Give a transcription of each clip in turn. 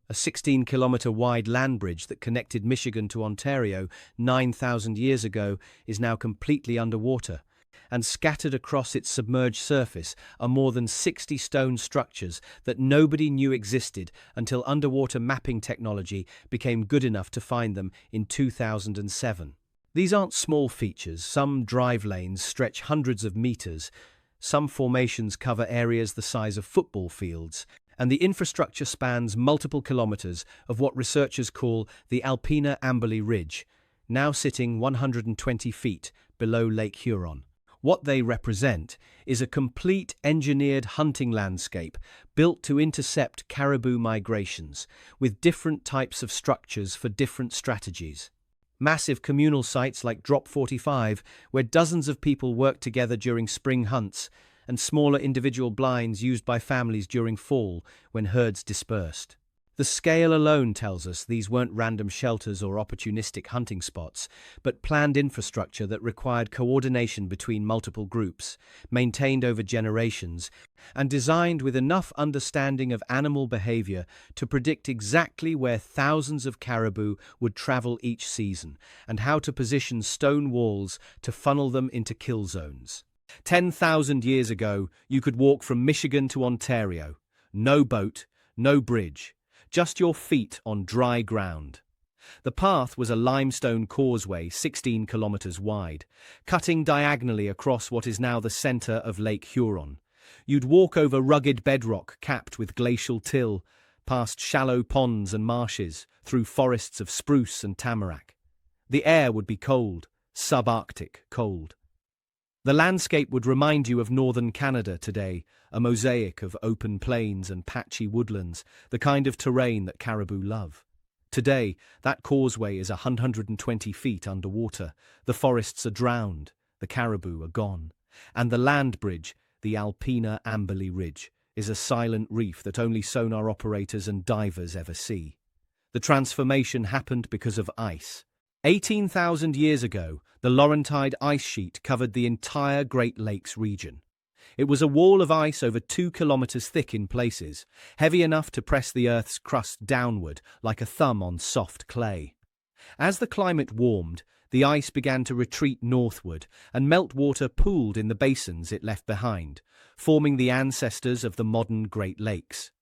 A 16-kilometer wide land bridge that connected Michigan to Ontario 9,000 years ago is now completely underwater, and scattered across its submerged surface are more than 60 stone structures that nobody knew existed until underwater mapping technology became good enough to find them in 2007. These aren't small features. Some drive lanes stretch hundreds of meters, some formations cover areas the size of football fields, and the infrastructure spans multiple kilometers of what researchers call the Alpena Amberley Ridge, now sitting 120 feet below Lake Huron. What they represent is a complete engineered hunting landscape built to intercept caribou migrations, with different types of structures for different strategies. Massive communal sites like Drop 45, where dozens of people work together during spring hunts, and smaller individual blinds used by families during fall when herds dispersed. The scale alone tells us these weren't random shelters or opportunistic hunting spots, but planned infrastructure that required coordination between multiple groups, maintained over generations, and designed with enough understanding of animal behavior to predict exactly where thousands of caribou would travel each season, and how to position stone walls to funnel them into kill zones. 10,000 years ago, you could walk from Michigan to Ontario. No boat, no bridge, just your feet on dry ground. The path was a limestone causeway 16 kilometers wide, cutting diagonally across what is now the center of Lake Huron. You'd walk over rugged bedrock capped with glacial till, past shallow ponds and marshes, through forests of spruce and tamarack. The air would be cold, subarctic cold. The landscape would remind you of northern Canada today, a mosaic of open plains and patchy woodlands, the kind of terrain that caribou love. Today, that causeway is 120 feet underwater, the forests are drowned, the caribou are gone, and the land bridge, the Alpena Amberley Ridge, is a silent reef that only sonar operators and divers ever see. The transformation happened because of ice. 18,000 years ago, the Laurentide ice sheet covered the entire Great Lakes region. It was a wall of ice over 2 kilometers thick in places, heavy enough to press the Earth's crust downward like a thumb on soft clay. As the climate warmed, the ice began to retreat northward, and meltwater pooled in the basins it left behind, forming the ancestors of the modern Great Lakes.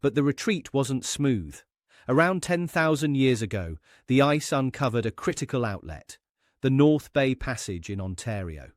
But the retreat wasn't smooth. Around 10,000 years ago, the ice uncovered a critical outlet, the North Bay Passage in Ontario.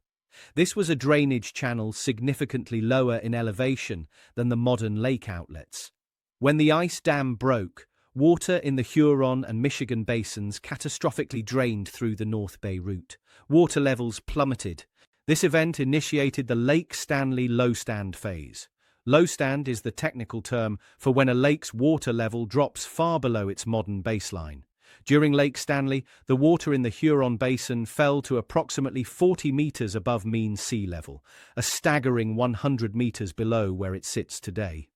This was a drainage channel significantly lower in elevation than the modern lake outlets. When the ice dam broke, water in the Huron and Michigan basins catastrophically drained through the North Bay route. Water levels plummeted. This event initiated the Lake Stanley low stand phase. Low stand is the technical term for when a lake's water level drops far below its modern baseline. During Lake Stanley, the water in the Huron Basin fell to approximately 40 meters above mean sea level, a staggering 100 meters below where it sits today.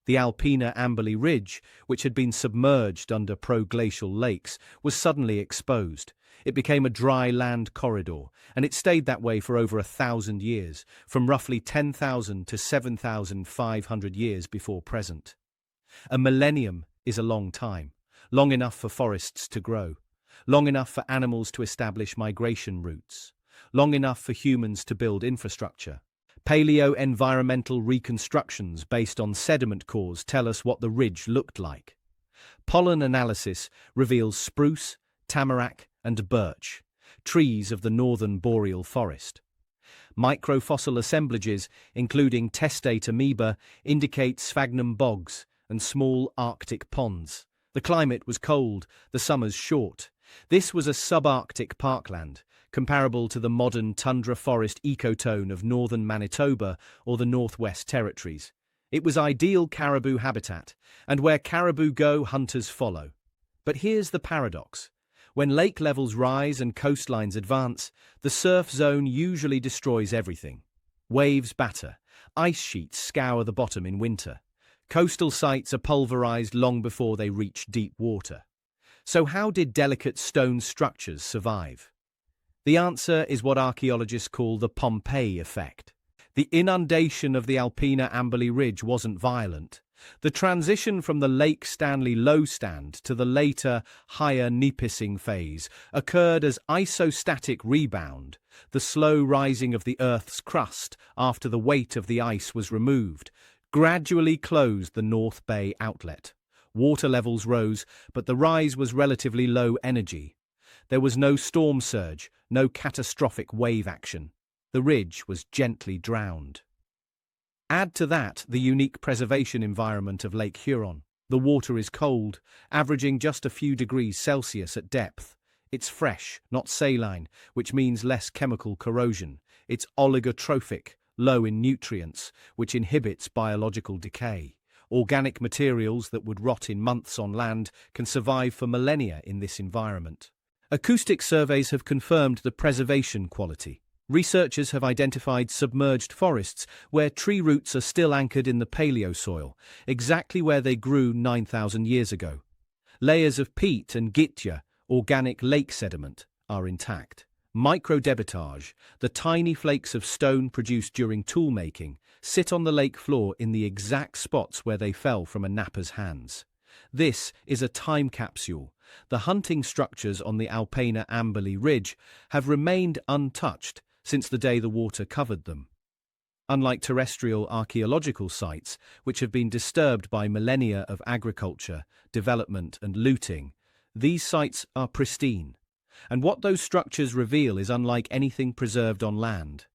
The Alpena Amberley Ridge, which had been submerged under proglacial lakes, was suddenly exposed. It became a dry land corridor, and it stayed that way for over 1,000 years, from roughly 10,000 to 7,500 years before present. A millennium is a long time, long enough for forests to grow, long enough for animals to establish migration routes, long enough for humans to build infrastructure. Paleo-environmental reconstructions based on sediment cores tell us what the ridge looked like. Pollen analysis reveals spruce, tamarack, and birch, trees of the northern boreal forest. Microfossil assemblages, including testate amoeba, indicate sphagnum bogs and small Arctic ponds. The climate was cold, the summers short. This was a subarctic parkland, comparable to the modern tundra forest ecotone of northern Manitoba or the Northwest Territories. It was ideal caribou habitat, and where caribou go, hunters follow. But here's the paradox. When lake levels rise and coastlines advance, the surf zone usually destroys everything. Waves batter, ice sheets scour the bottom in winter. Coastal sites are pulverized long before they reach deep water. So how did delicate stone structures survive? The answer is what archaeologists call the Pompeii effect. The inundation of the Alpena Amberley Ridge wasn't violent. The transition from the Lake Stanley low stand to the later, higher Nipissing phase occurred as isostatic rebound, the slow rising of the Earth's crust after the weight of the ice was removed, gradually closed the North Bay outlet. Water levels rose, but the rise was relatively low energy. There was no storm surge, no catastrophic wave action. The ridge was gently drowned. Add to that the unique preservation environment of Lake Huron. The water is cold, averaging just a few degrees Celsius at depth. It's fresh, not saline, which means less chemical corrosion. It's oligotrophic, low in nutrients, which inhibits biological decay. Organic materials that would rot in months on land can survive for millennia in this environment. Acoustic surveys have confirmed the preservation quality. Researchers have identified submerged forests where tree roots are still anchored in the paleosoil, exactly where they grew 9,000 years ago. Layers of peat and gitya, organic lake sediment, are intact. Microdebitage, the tiny flakes of stone produced during tool-making, sit on the lake floor in the exact spots where they fell from a napper's hands. This is a time capsule. The hunting structures on the Alpena Amberley Ridge have remained untouched since the day the water covered them. Unlike terrestrial archaeological sites, which have been disturbed by millennia of agriculture, development and looting, these sites are pristine. And what those structures reveal is unlike anything preserved on land.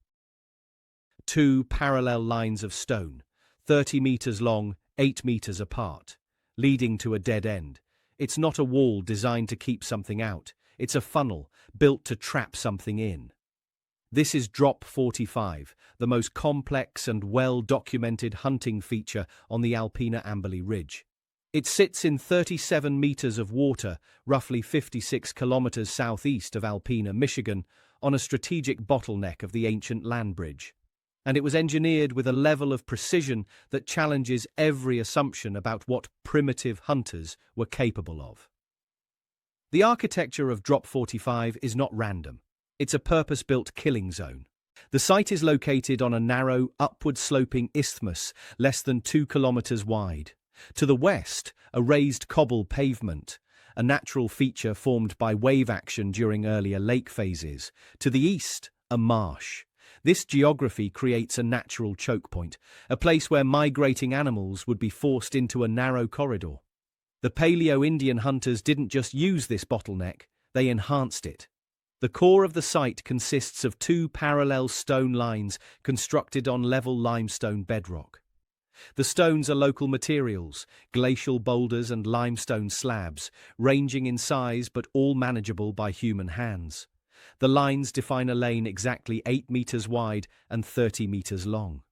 Two parallel lines of stone, 30 meters long, 8 meters apart, leading to a dead end. It's not a wall designed to keep something out. It's a funnel built to trap something in. This is Drop 45, the most complex and well-documented hunting feature on the Alpena Amberley Ridge. It sits in 37 meters of water, roughly 56 kilometers southeast of Alpena, Michigan, on a strategic bottleneck of the ancient land bridge. And it was engineered with a level of precision that challenges every assumption about what primitive hunters were capable of. The architecture of Drop 45 is not random. It's a purpose-built killing zone. The site is located on a narrow, upward-sloping isthmus less than 2 kilometers wide. To the west, a raised cobble pavement, a natural feature formed by wave action during earlier lake phases. To the east, a marsh. This geography creates a natural choke point, a place where migrating animals would be forced into a narrow corridor. The Paleo-Indian hunters didn't just use this bottleneck, they enhanced it. The core of the site consists of two parallel stone lines constructed on level limestone bedrock. The stones are local materials, glacial boulders and limestone slabs, ranging in size but all manageable by human hands. The lines define a lane exactly 8 meters wide and 30 meters long.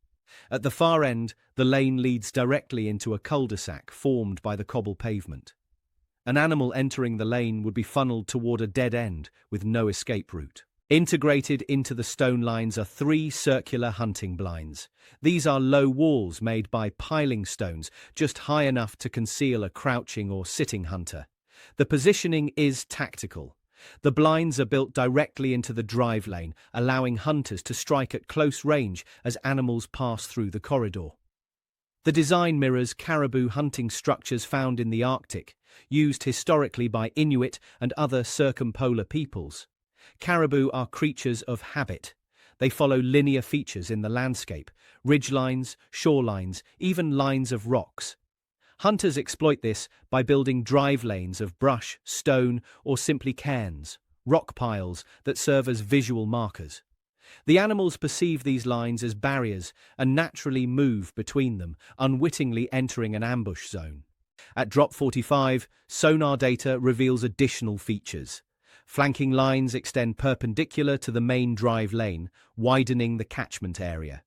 At the far end, the lane leads directly into a cul-de-sac formed by the cobble pavement. An animal entering the lane would be funneled toward a dead end with no escape route. Integrated into the stone lines are 3 circular hunting blinds. These are low walls made by piling stones, just high enough to conceal a crouching or sitting hunter. The positioning is tactical. The blinds are built directly into the drive lane, allowing hunters to strike at close range as animals pass through the corridor. The design mirrors caribou hunting structures found in the Arctic, used historically by Inuit and other circumpolar peoples. Caribou are creatures of habit. They follow linear features in the landscape, ridgelines, shorelines, even lines of rocks. Hunters exploit this by building drive lanes of brush, stone, or simply cairns, rock piles that serve as visual markers. The animals perceive these lines as barriers and naturally move between them, unwittingly entering an ambush zone. At Drop 45, sonar data reveals additional features. Flanking lines extend perpendicular to the main drive lane, widening the catchment area.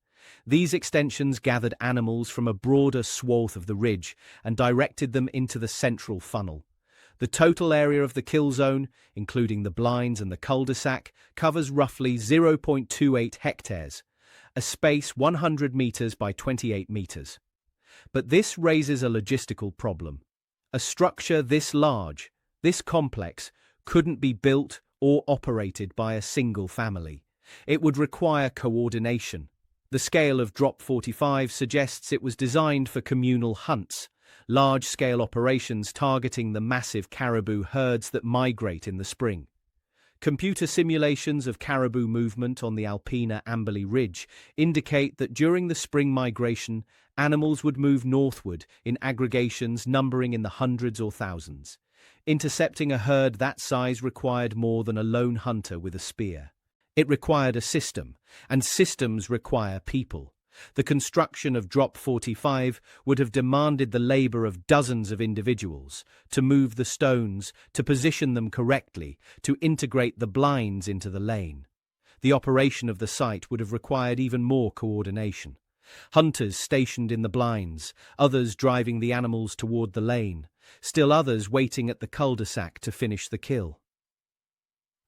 These extensions gathered animals from a broader swath of the ridge and directed them into the central funnel. The total area of the kill zone, including the blinds and the cul-de-sac, covers roughly 0.28 hectares, a space 100 meters by 28 meters. But this raises a logistical problem. A structure this large, this complex, couldn't be built or operated by a single family. It would require coordination, The scale of Drop 45 suggests it was designed for communal hunts, large-scale operations targeting the massive caribou herds that migrate in the spring. Computer simulations of caribou movement on the Alpina Amberley Ridge indicate that during the spring migration, animals would move northward in aggregations numbering in the hundreds or thousands. Intercepting a herd that size required more than a lone hunter with a spear. It required a system, and systems require people. The construction of Drop 45 would have demanded the labor of dozens of individuals to move the stones, to position them correctly, to integrate the blinds into the lane. The operation of the site would have required even more coordination. Hunters stationed in the blinds, others driving the animals toward the lane, still others waiting at the cul-de-sac to finish the kill.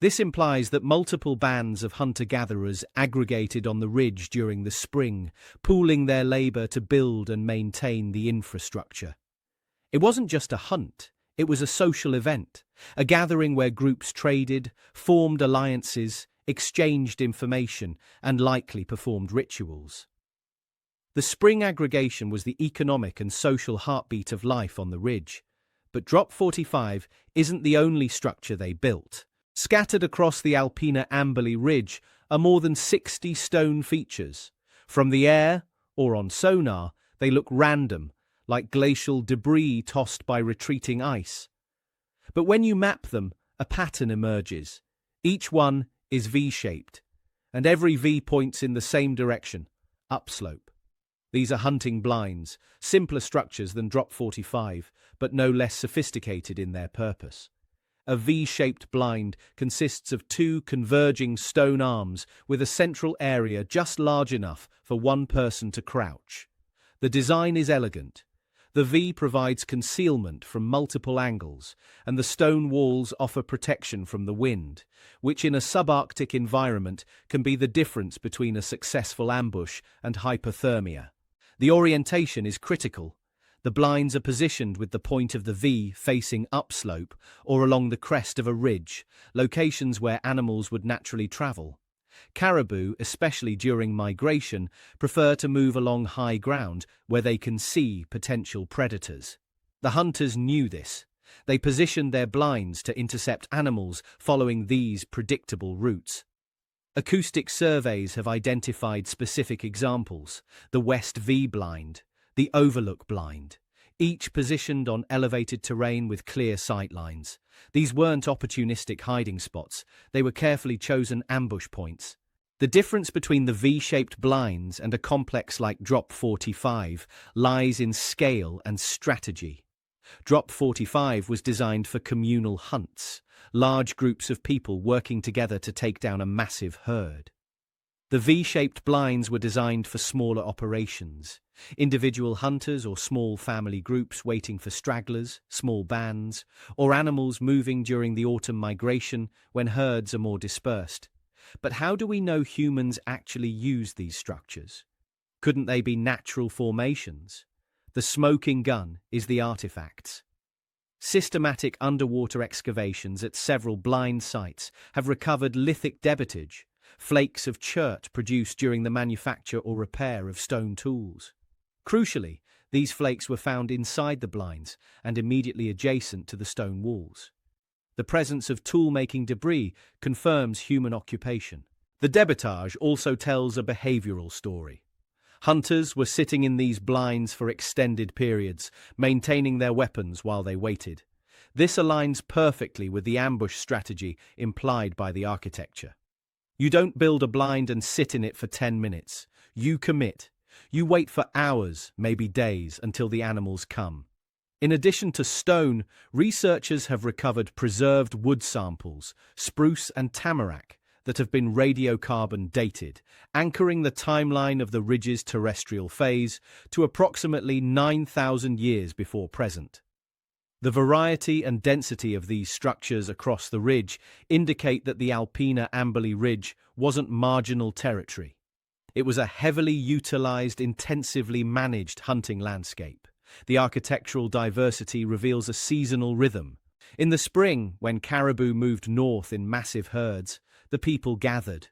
This implies that multiple bands of hunter-gatherers aggregated on the ridge during the spring, pooling their labor to build and maintain the infrastructure. It wasn't just a hunt, it was a social event, a gathering where groups traded, formed alliances, exchanged information, and likely performed rituals. The spring aggregation was the economic and social heartbeat of life on the ridge. But Drop 45 isn't the only structure they built. Scattered across the Alpina Amberley Ridge are more than 60 stone features. From the air, or on sonar, they look random, like glacial debris tossed by retreating ice. But when you map them, a pattern emerges. Each one is V-shaped, and every V points in the same direction, upslope. These are hunting blinds, simpler structures than Drop 45, but no less sophisticated in their purpose. A V-shaped blind consists of two converging stone arms with a central area just large enough for one person to crouch. The design is elegant. The V provides concealment from multiple angles, and the stone walls offer protection from the wind, which in a subarctic environment can be the difference between a successful ambush and hypothermia. The orientation is critical. The blinds are positioned with the point of the V facing upslope or along the crest of a ridge, locations where animals would naturally travel. Caribou, especially during migration, prefer to move along high ground where they can see potential predators. The hunters knew this. They positioned their blinds to intercept animals following these predictable routes. Acoustic surveys have identified specific examples: the West V blind, the Overlook blind, each positioned on elevated terrain with clear sightlines. These weren't opportunistic hiding spots, they were carefully chosen ambush points. The difference between the V-shaped blinds and a complex like Drop 45 lies in scale and strategy. Drop 45 was designed for communal hunts, large groups of people working together to take down a massive herd. The V-shaped blinds were designed for smaller operations, individual hunters or small family groups waiting for stragglers, small bands, or animals moving during the autumn migration when herds are more dispersed. But how do we know humans actually use these structures? Couldn't they be natural formations? The smoking gun is the artifacts. Systematic underwater excavations at several blind sites have recovered lithic debitage, flakes of chert produced during the manufacture or repair of stone tools. Crucially, these flakes were found inside the blinds and immediately adjacent to the stone walls. The presence of tool-making debris confirms human occupation. The debitage also tells a behavioral story. Hunters were sitting in these blinds for extended periods, maintaining their weapons while they waited. This aligns perfectly with the ambush strategy implied by the architecture. You don't build a blind and sit in it for 10 minutes. You commit. You wait for hours, maybe days, until the animals come. In addition to stone, researchers have recovered preserved wood samples, spruce and tamarack, that have been radiocarbon dated, anchoring the timeline of the ridge's terrestrial phase to approximately 9,000 years before present. The variety and density of these structures across the ridge indicate that the Alpina Amberley Ridge wasn't marginal territory. It was a heavily utilized, intensively managed hunting landscape. The architectural diversity reveals a seasonal rhythm. In the spring, when caribou moved north in massive herds, the people gathered.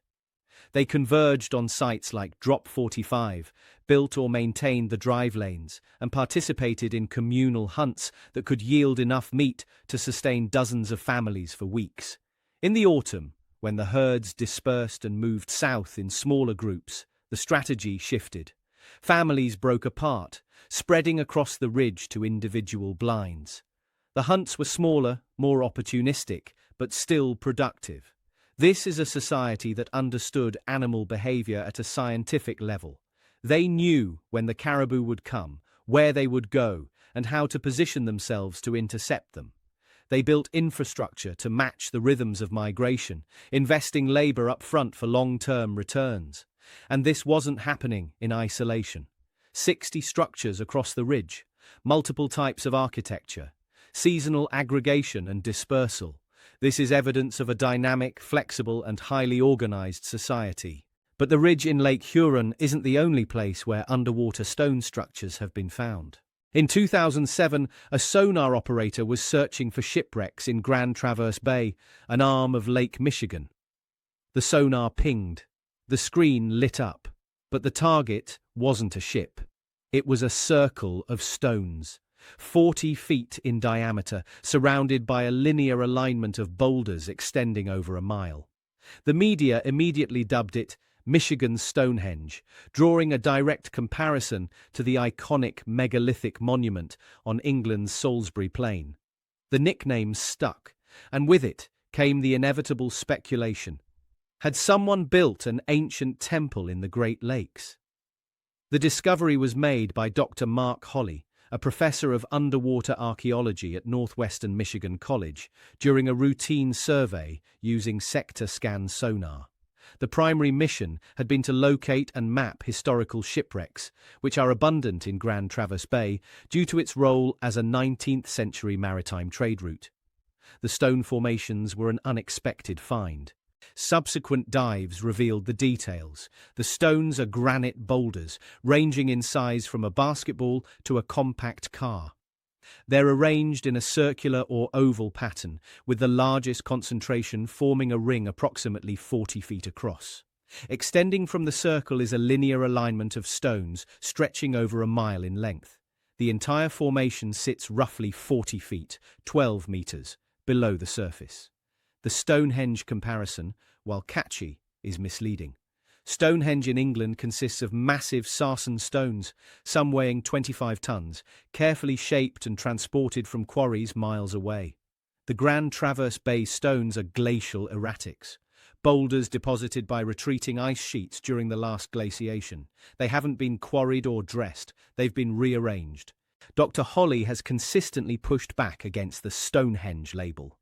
They converged on sites like Drop 45, built or maintained the drive lanes, and participated in communal hunts that could yield enough meat to sustain dozens of families for weeks. In the autumn, when the herds dispersed and moved south in smaller groups, the strategy shifted. Families broke apart, spreading across the ridge to individual blinds. The hunts were smaller, more opportunistic, but still productive. This is a society that understood animal behavior at a scientific level. They knew when the caribou would come, where they would go, and how to position themselves to intercept them. They built infrastructure to match the rhythms of migration, investing labor up front for long-term returns. And this wasn't happening in isolation. 60 structures across the ridge, multiple types of architecture, seasonal aggregation and dispersal. This is evidence of a dynamic, flexible, and highly organized society. But the ridge in Lake Huron isn't the only place where underwater stone structures have been found. In 2007, a sonar operator was searching for shipwrecks in Grand Traverse Bay, an arm of Lake Michigan. The sonar pinged. The screen lit up. But the target wasn't a ship. It was a circle of stones, 40 feet in diameter, surrounded by a linear alignment of boulders extending over a mile. The media immediately dubbed it Michigan's Stonehenge, drawing a direct comparison to the iconic megalithic monument on England's Salisbury Plain. The nickname stuck, and with it came the inevitable speculation. Had someone built an ancient temple in the Great Lakes? The discovery was made by Dr. Mark Holley, a professor of underwater archaeology at Northwestern Michigan College, during a routine survey using sector scan sonar. The primary mission had been to locate and map historical shipwrecks, which are abundant in Grand Traverse Bay due to its role as a 19th-century maritime trade route. The stone formations were an unexpected find. Subsequent dives revealed the details. The stones are granite boulders, ranging in size from a basketball to a compact car. They're arranged in a circular or oval pattern, with the largest concentration forming a ring approximately 40 feet across. Extending from the circle is a linear alignment of stones stretching over a mile in length. The entire formation sits roughly 40 feet, 12 meters, below the surface. The Stonehenge comparison, while catchy, is misleading. Stonehenge in England consists of massive sarsen stones, some weighing 25 tons, carefully shaped and transported from quarries miles away. The Grand Traverse Bay stones are glacial erratics, boulders deposited by retreating ice sheets during the last glaciation. They haven't been quarried or dressed, they've been rearranged. Dr. Holley has consistently pushed back against the Stonehenge label.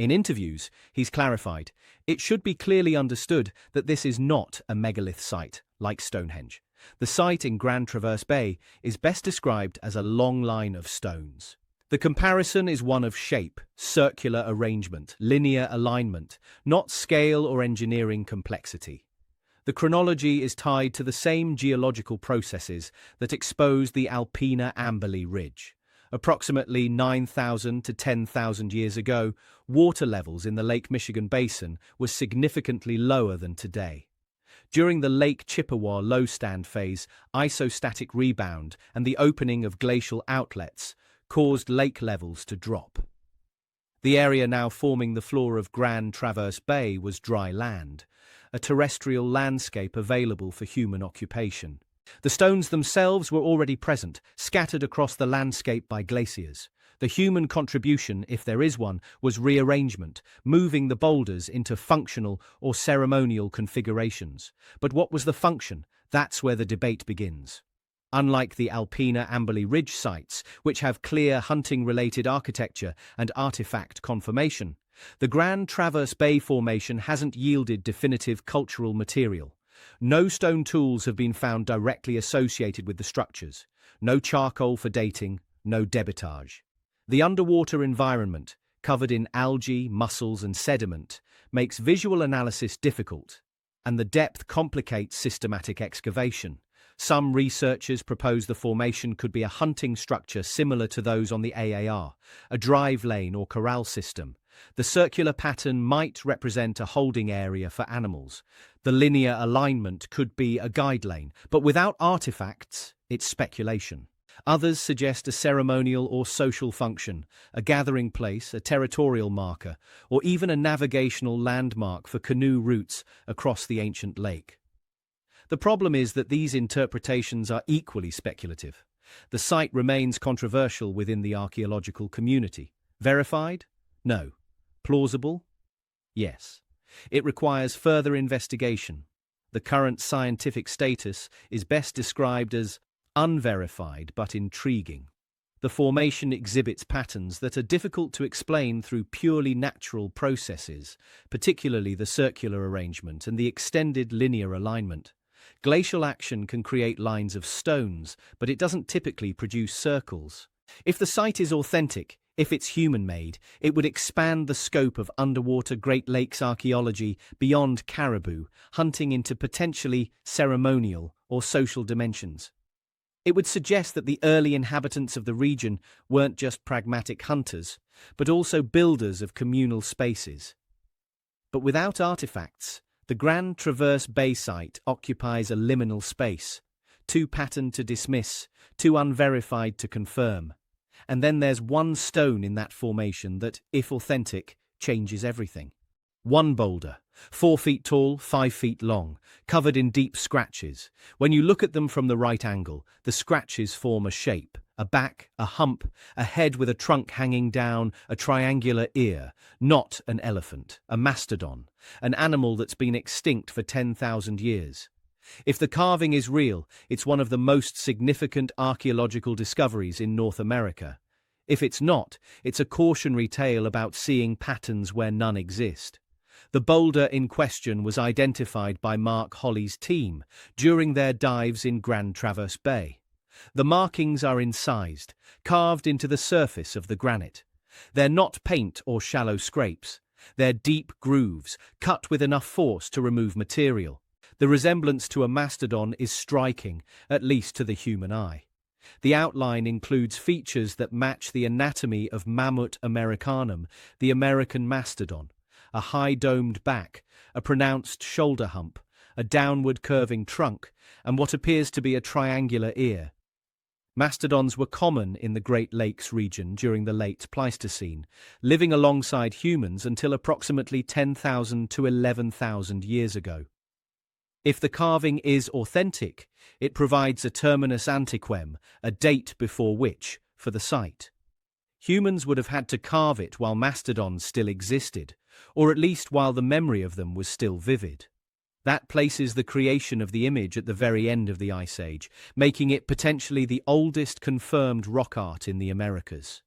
In interviews, he's clarified, it should be clearly understood that this is not a megalith site like Stonehenge. The site in Grand Traverse Bay is best described as a long line of stones. The comparison is one of shape, circular arrangement, linear alignment, not scale or engineering complexity. The chronology is tied to the same geological processes that exposed the Alpena Amberley Ridge. Approximately 9,000 to 10,000 years ago, water levels in the Lake Michigan basin were significantly lower than today. During the Lake Chippewa low-stand phase, isostatic rebound and the opening of glacial outlets caused lake levels to drop. The area now forming the floor of Grand Traverse Bay was dry land, a terrestrial landscape available for human occupation. The stones themselves were already present, scattered across the landscape by glaciers. The human contribution, if there is one, was rearrangement, moving the boulders into functional or ceremonial configurations. But what was the function? That's where the debate begins. Unlike the Alpena Amberley Ridge sites, which have clear hunting-related architecture and artifact confirmation, the Grand Traverse Bay Formation hasn't yielded definitive cultural material. No stone tools have been found directly associated with the structures. No charcoal for dating, no debitage. The underwater environment, covered in algae, mussels and sediment, makes visual analysis difficult, and the depth complicates systematic excavation. Some researchers propose the formation could be a hunting structure similar to those on the AAR, a drive lane or corral system, The circular pattern might represent a holding area for animals. The linear alignment could be a guide lane, but without artifacts, it's speculation. Others suggest a ceremonial or social function, a gathering place, a territorial marker, or even a navigational landmark for canoe routes across the ancient lake. The problem is that these interpretations are equally speculative. The site remains controversial within the archaeological community. Verified? No. Plausible? Yes. It requires further investigation. The current scientific status is best described as unverified but intriguing. The formation exhibits patterns that are difficult to explain through purely natural processes, particularly the circular arrangement and the extended linear alignment. Glacial action can create lines of stones, but it doesn't typically produce circles. If the site is authentic, if it's human-made, it would expand the scope of underwater Great Lakes archaeology beyond caribou, hunting into potentially ceremonial or social dimensions. It would suggest that the early inhabitants of the region weren't just pragmatic hunters, but also builders of communal spaces. But without artifacts, the Grand Traverse Bay site occupies a liminal space, too patterned to dismiss, too unverified to confirm. And then there's one stone in that formation that, if authentic, changes everything. One boulder, 4 feet tall, 5 feet long, covered in deep scratches. When you look at them from the right angle, the scratches form a shape, a back, a hump, a head with a trunk hanging down, a triangular ear, not an elephant, a mastodon, an animal that's been extinct for 10,000 years. If the carving is real, it's one of the most significant archaeological discoveries in North America. If it's not, it's a cautionary tale about seeing patterns where none exist. The boulder in question was identified by Mark Holley's team during their dives in Grand Traverse Bay. The markings are incised, carved into the surface of the granite. They're not paint or shallow scrapes. They're deep grooves, cut with enough force to remove material. The resemblance to a mastodon is striking, at least to the human eye. The outline includes features that match the anatomy of Mammut americanum, the American mastodon. A high-domed back, a pronounced shoulder hump, a downward curving trunk, and what appears to be a triangular ear. Mastodons were common in the Great Lakes region during the late Pleistocene, living alongside humans until approximately 10,000 to 11,000 years ago. If the carving is authentic, it provides a terminus antiquem, a date before which, for the site. Humans would have had to carve it while mastodons still existed, or at least while the memory of them was still vivid. That places the creation of the image at the very end of the Ice Age, making it potentially the oldest confirmed rock art in the Americas.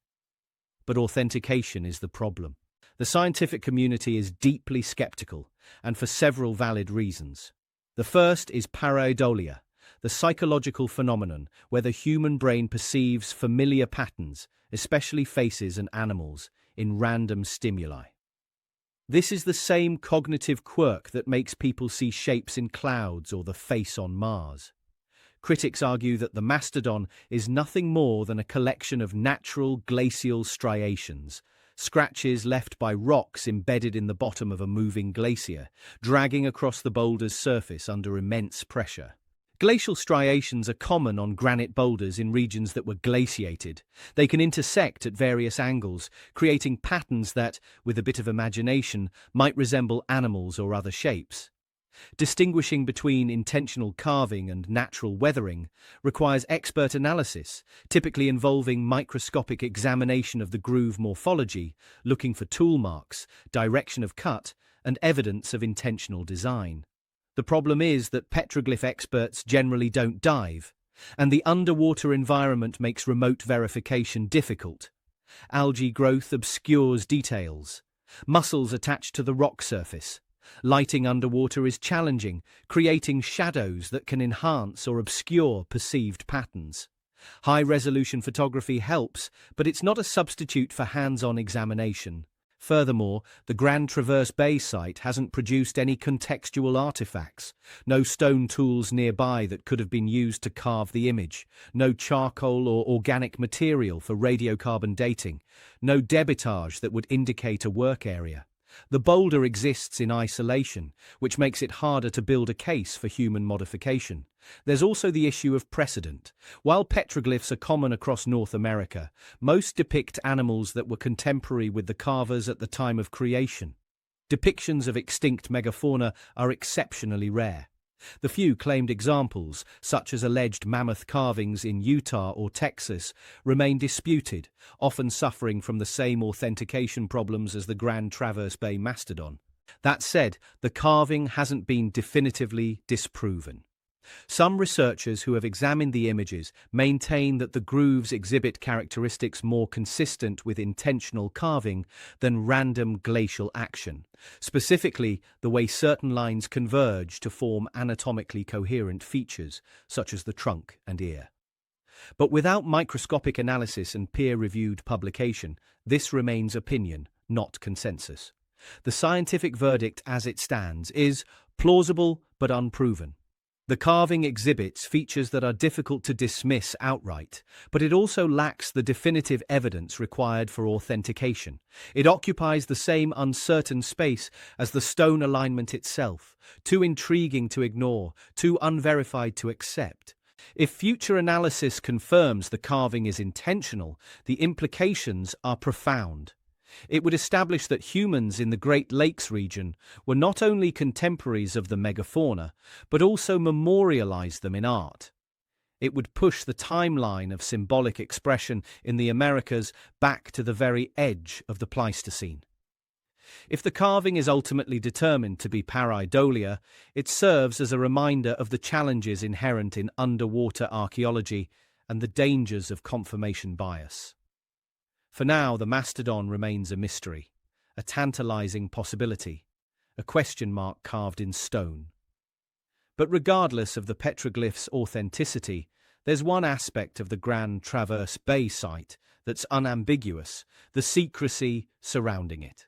But authentication is the problem. The scientific community is deeply skeptical, and for several valid reasons. The first is pareidolia, the psychological phenomenon where the human brain perceives familiar patterns, especially faces and animals, in random stimuli. This is the same cognitive quirk that makes people see shapes in clouds or the face on Mars. Critics argue that the mastodon is nothing more than a collection of natural glacial striations, scratches left by rocks embedded in the bottom of a moving glacier, dragging across the boulder's surface under immense pressure. Glacial striations are common on granite boulders in regions that were glaciated. They can intersect at various angles, creating patterns that, with a bit of imagination, might resemble animals or other shapes. Distinguishing between intentional carving and natural weathering requires expert analysis, typically involving microscopic examination of the groove morphology, looking for tool marks, direction of cut, and evidence of intentional design. The problem is that petroglyph experts generally don't dive, and the underwater environment makes remote verification difficult. Algae growth obscures details. Mussels attached to the rock surface. Lighting underwater is challenging, creating shadows that can enhance or obscure perceived patterns. High-resolution photography helps, but it's not a substitute for hands-on examination. Furthermore, the Grand Traverse Bay site hasn't produced any contextual artifacts, no stone tools nearby that could have been used to carve the image, no charcoal or organic material for radiocarbon dating, no debitage that would indicate a work area. The boulder exists in isolation, which makes it harder to build a case for human modification. There's also the issue of precedent. While petroglyphs are common across North America, most depict animals that were contemporary with the carvers at the time of creation. Depictions of extinct megafauna are exceptionally rare. The few claimed examples, such as alleged mammoth carvings in Utah or Texas, remain disputed, often suffering from the same authentication problems as the Grand Traverse Bay mastodon. That said, the carving hasn't been definitively disproven. Some researchers who have examined the images maintain that the grooves exhibit characteristics more consistent with intentional carving than random glacial action, specifically the way certain lines converge to form anatomically coherent features, such as the trunk and ear. But without microscopic analysis and peer-reviewed publication, this remains opinion, not consensus. The scientific verdict as it stands is plausible but unproven. The carving exhibits features that are difficult to dismiss outright, but it also lacks the definitive evidence required for authentication. It occupies the same uncertain space as the stone alignment itself, too intriguing to ignore, too unverified to accept. If future analysis confirms the carving is intentional, the implications are profound. It would establish that humans in the Great Lakes region were not only contemporaries of the megafauna, but also memorialized them in art. It would push the timeline of symbolic expression in the Americas back to the very edge of the Pleistocene. If the carving is ultimately determined to be pareidolia, it serves as a reminder of the challenges inherent in underwater archaeology and the dangers of confirmation bias. For now, the mastodon remains a mystery, a tantalizing possibility, a question mark carved in stone. But regardless of the petroglyph's authenticity, there's one aspect of the Grand Traverse Bay site that's unambiguous: the secrecy surrounding it.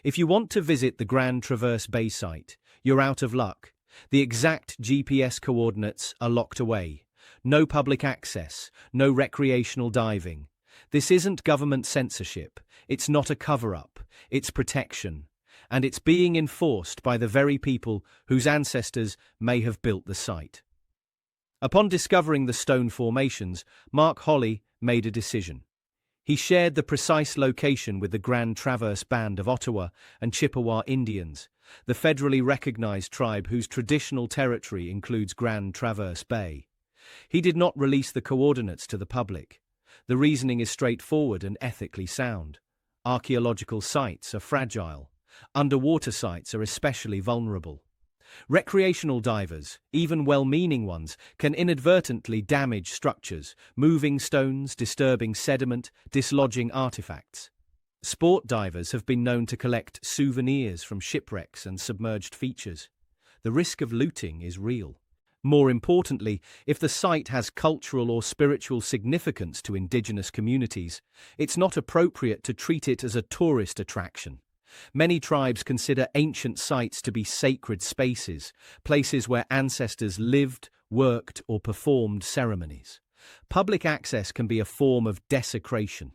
If you want to visit the Grand Traverse Bay site, you're out of luck. The exact GPS coordinates are locked away. No public access, no recreational diving. This isn't government censorship. It's not a cover-up. It's protection. And it's being enforced by the very people whose ancestors may have built the site. Upon discovering the stone formations, Mark Holley made a decision. He shared the precise location with the Grand Traverse Band of Ottawa and Chippewa Indians, the federally recognized tribe whose traditional territory includes Grand Traverse Bay. He did not release the coordinates to the public. The reasoning is straightforward and ethically sound. Archaeological sites are fragile. Underwater sites are especially vulnerable. Recreational divers, even well-meaning ones, can inadvertently damage structures, moving stones, disturbing sediment, dislodging artifacts. Sport divers have been known to collect souvenirs from shipwrecks and submerged features. The risk of looting is real. More importantly, if the site has cultural or spiritual significance to indigenous communities, it's not appropriate to treat it as a tourist attraction. Many tribes consider ancient sites to be sacred spaces, places where ancestors lived, worked, or performed ceremonies. Public access can be a form of desecration.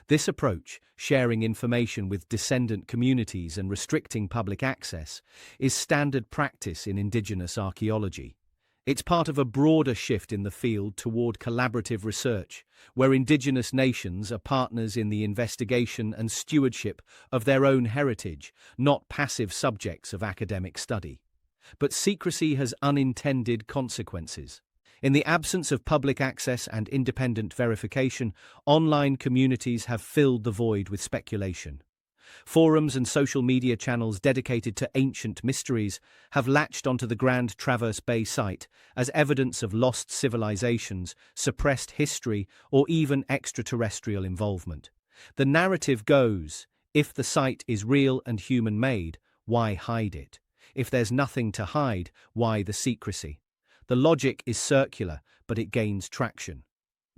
This approach, sharing information with descendant communities and restricting public access, is standard practice in indigenous archaeology. It's part of a broader shift in the field toward collaborative research, where indigenous nations are partners in the investigation and stewardship of their own heritage, not passive subjects of academic study. But secrecy has unintended consequences. In the absence of public access and independent verification, online communities have filled the void with speculation. Forums and social media channels dedicated to ancient mysteries have latched onto the Grand Traverse Bay site as evidence of lost civilizations, suppressed history, or even extraterrestrial involvement. The narrative goes, if the site is real and human-made, why hide it? If there's nothing to hide, why the secrecy? The logic is circular, but it gains traction.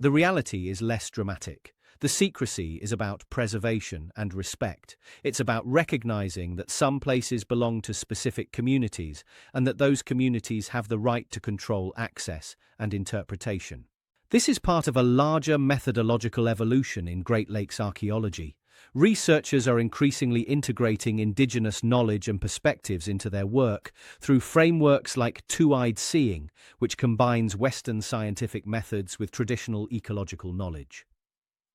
The reality is less dramatic. The secrecy is about preservation and respect. It's about recognizing that some places belong to specific communities and that those communities have the right to control access and interpretation. This is part of a larger methodological evolution in Great Lakes archaeology. Researchers are increasingly integrating indigenous knowledge and perspectives into their work through frameworks like two-eyed seeing, which combines Western scientific methods with traditional ecological knowledge.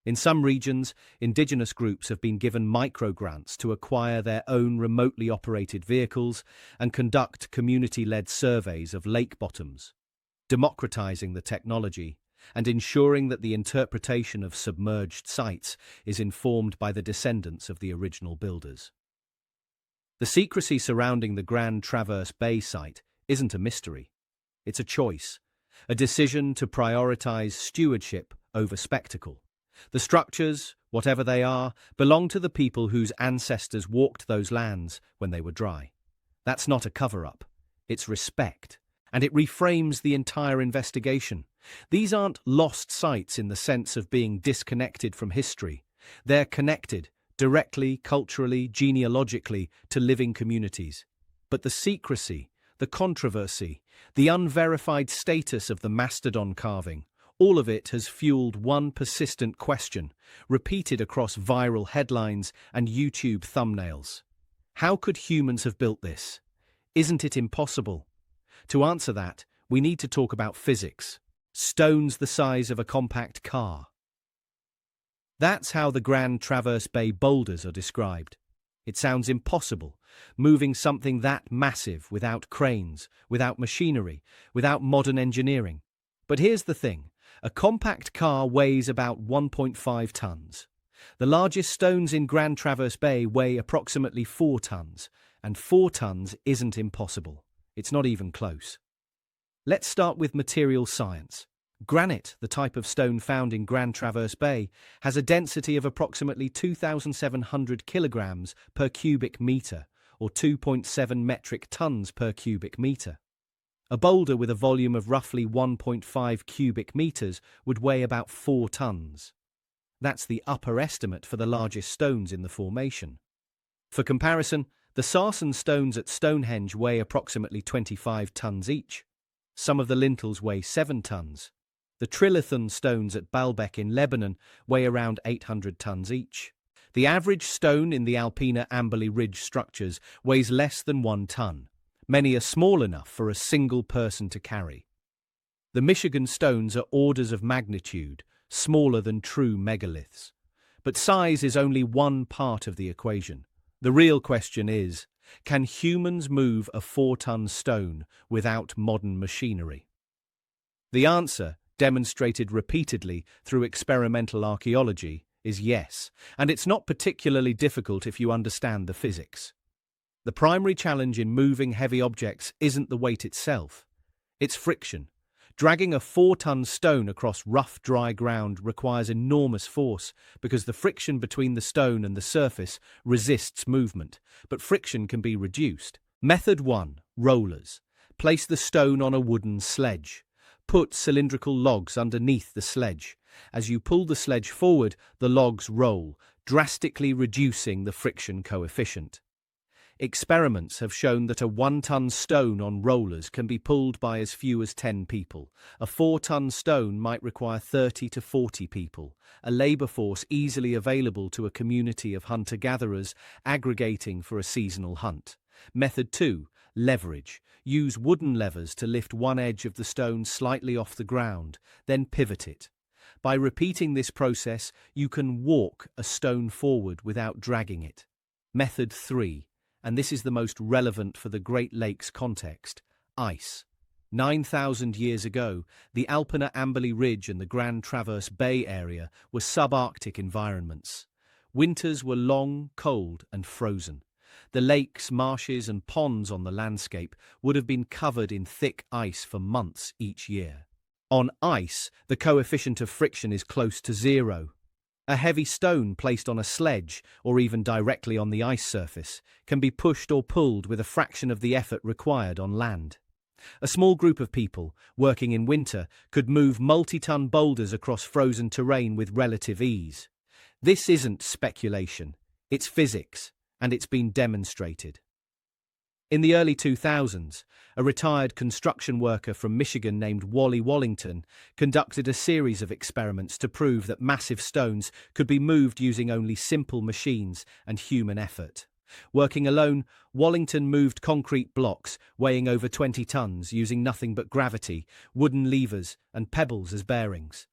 In some regions, indigenous groups have been given microgrants to acquire their own remotely operated vehicles and conduct community-led surveys of lake bottoms, democratizing the technology and ensuring that the interpretation of submerged sites is informed by the descendants of the original builders. The secrecy surrounding the Grand Traverse Bay site isn't a mystery. It's a choice, a decision to prioritize stewardship over spectacle. The structures, whatever they are, belong to the people whose ancestors walked those lands when they were dry. That's not a cover-up. It's respect. And it reframes the entire investigation. These aren't lost sites in the sense of being disconnected from history. They're connected, directly, culturally, genealogically, to living communities. But the secrecy, the controversy, the unverified status of the mastodon carving, all of it has fueled one persistent question, repeated across viral headlines and YouTube thumbnails. How could humans have built this? Isn't it impossible? To answer that, we need to talk about physics. Stones the size of a compact car. That's how the Grand Traverse Bay boulders are described. It sounds impossible, moving something that massive without cranes, without machinery, without modern engineering. But here's the thing. A compact car weighs about 1.5 tons. The largest stones in Grand Traverse Bay weigh approximately 4 tons, and 4 tons isn't impossible. It's not even close. Let's start with material science. Granite, the type of stone found in Grand Traverse Bay, has a density of approximately 2,700 kilograms per cubic meter, or 2.7 metric tons per cubic meter. A boulder with a volume of roughly 1.5 cubic meters would weigh about 4 tons. That's the upper estimate for the largest stones in the formation. For comparison, the sarsen stones at Stonehenge weigh approximately 25 tons each. Some of the lintels weigh 7 tons. The trilithon stones at Baalbek in Lebanon weigh around 800 tons each. The average stone in the Alpina Amberley Ridge structures weighs less than 1 ton. Many are small enough for a single person to carry. The Michigan stones are orders of magnitude, smaller than true megaliths. But size is only one part of the equation. The real question is, can humans move a 4-ton stone without modern machinery? The answer, demonstrated repeatedly through experimental archaeology, is yes, and it's not particularly difficult if you understand the physics. The primary challenge in moving heavy objects isn't the weight itself, it's friction. Dragging a 4-ton stone across rough, dry ground requires enormous force because the friction between the stone and the surface resists movement, but friction can be reduced. Method 1. Rollers. Place the stone on a wooden sledge. Put cylindrical logs underneath the sledge. As you pull the sledge forward, the logs roll, drastically reducing the friction coefficient. Experiments have shown that a 1-ton stone on rollers can be pulled by as few as 10 people. A 4-ton stone might require 30 to 40 people, a labor force easily available to a community of hunter-gatherers aggregating for a seasonal hunt. Method 2. Leverage. Use wooden levers to lift one edge of the stone slightly off the ground, then pivot it. By repeating this process, you can walk a stone forward without dragging it. Method 3. And this is the most relevant for the Great Lakes context, ice. 9,000 years ago, the Alpina Amberley Ridge and the Grand Traverse Bay area were subarctic environments. Winters were long, cold, and frozen. The lakes, marshes, and ponds on the landscape would have been covered in thick ice for months each year. On ice, the coefficient of friction is close to 0. A heavy stone placed on a sledge, or even directly on the ice surface, can be pushed or pulled with a fraction of the effort required on land. A small group of people, working in winter, could move multi-ton boulders across frozen terrain with relative ease. This isn't speculation, it's physics, and it's been demonstrated. In the early 2000s, a retired construction worker from Michigan named Wally Wallington conducted a series of experiments to prove that massive stones could be moved using only simple machines and human effort. Working alone, Wallington moved concrete blocks weighing over 20 tons using nothing but gravity, wooden levers, and pebbles as bearings.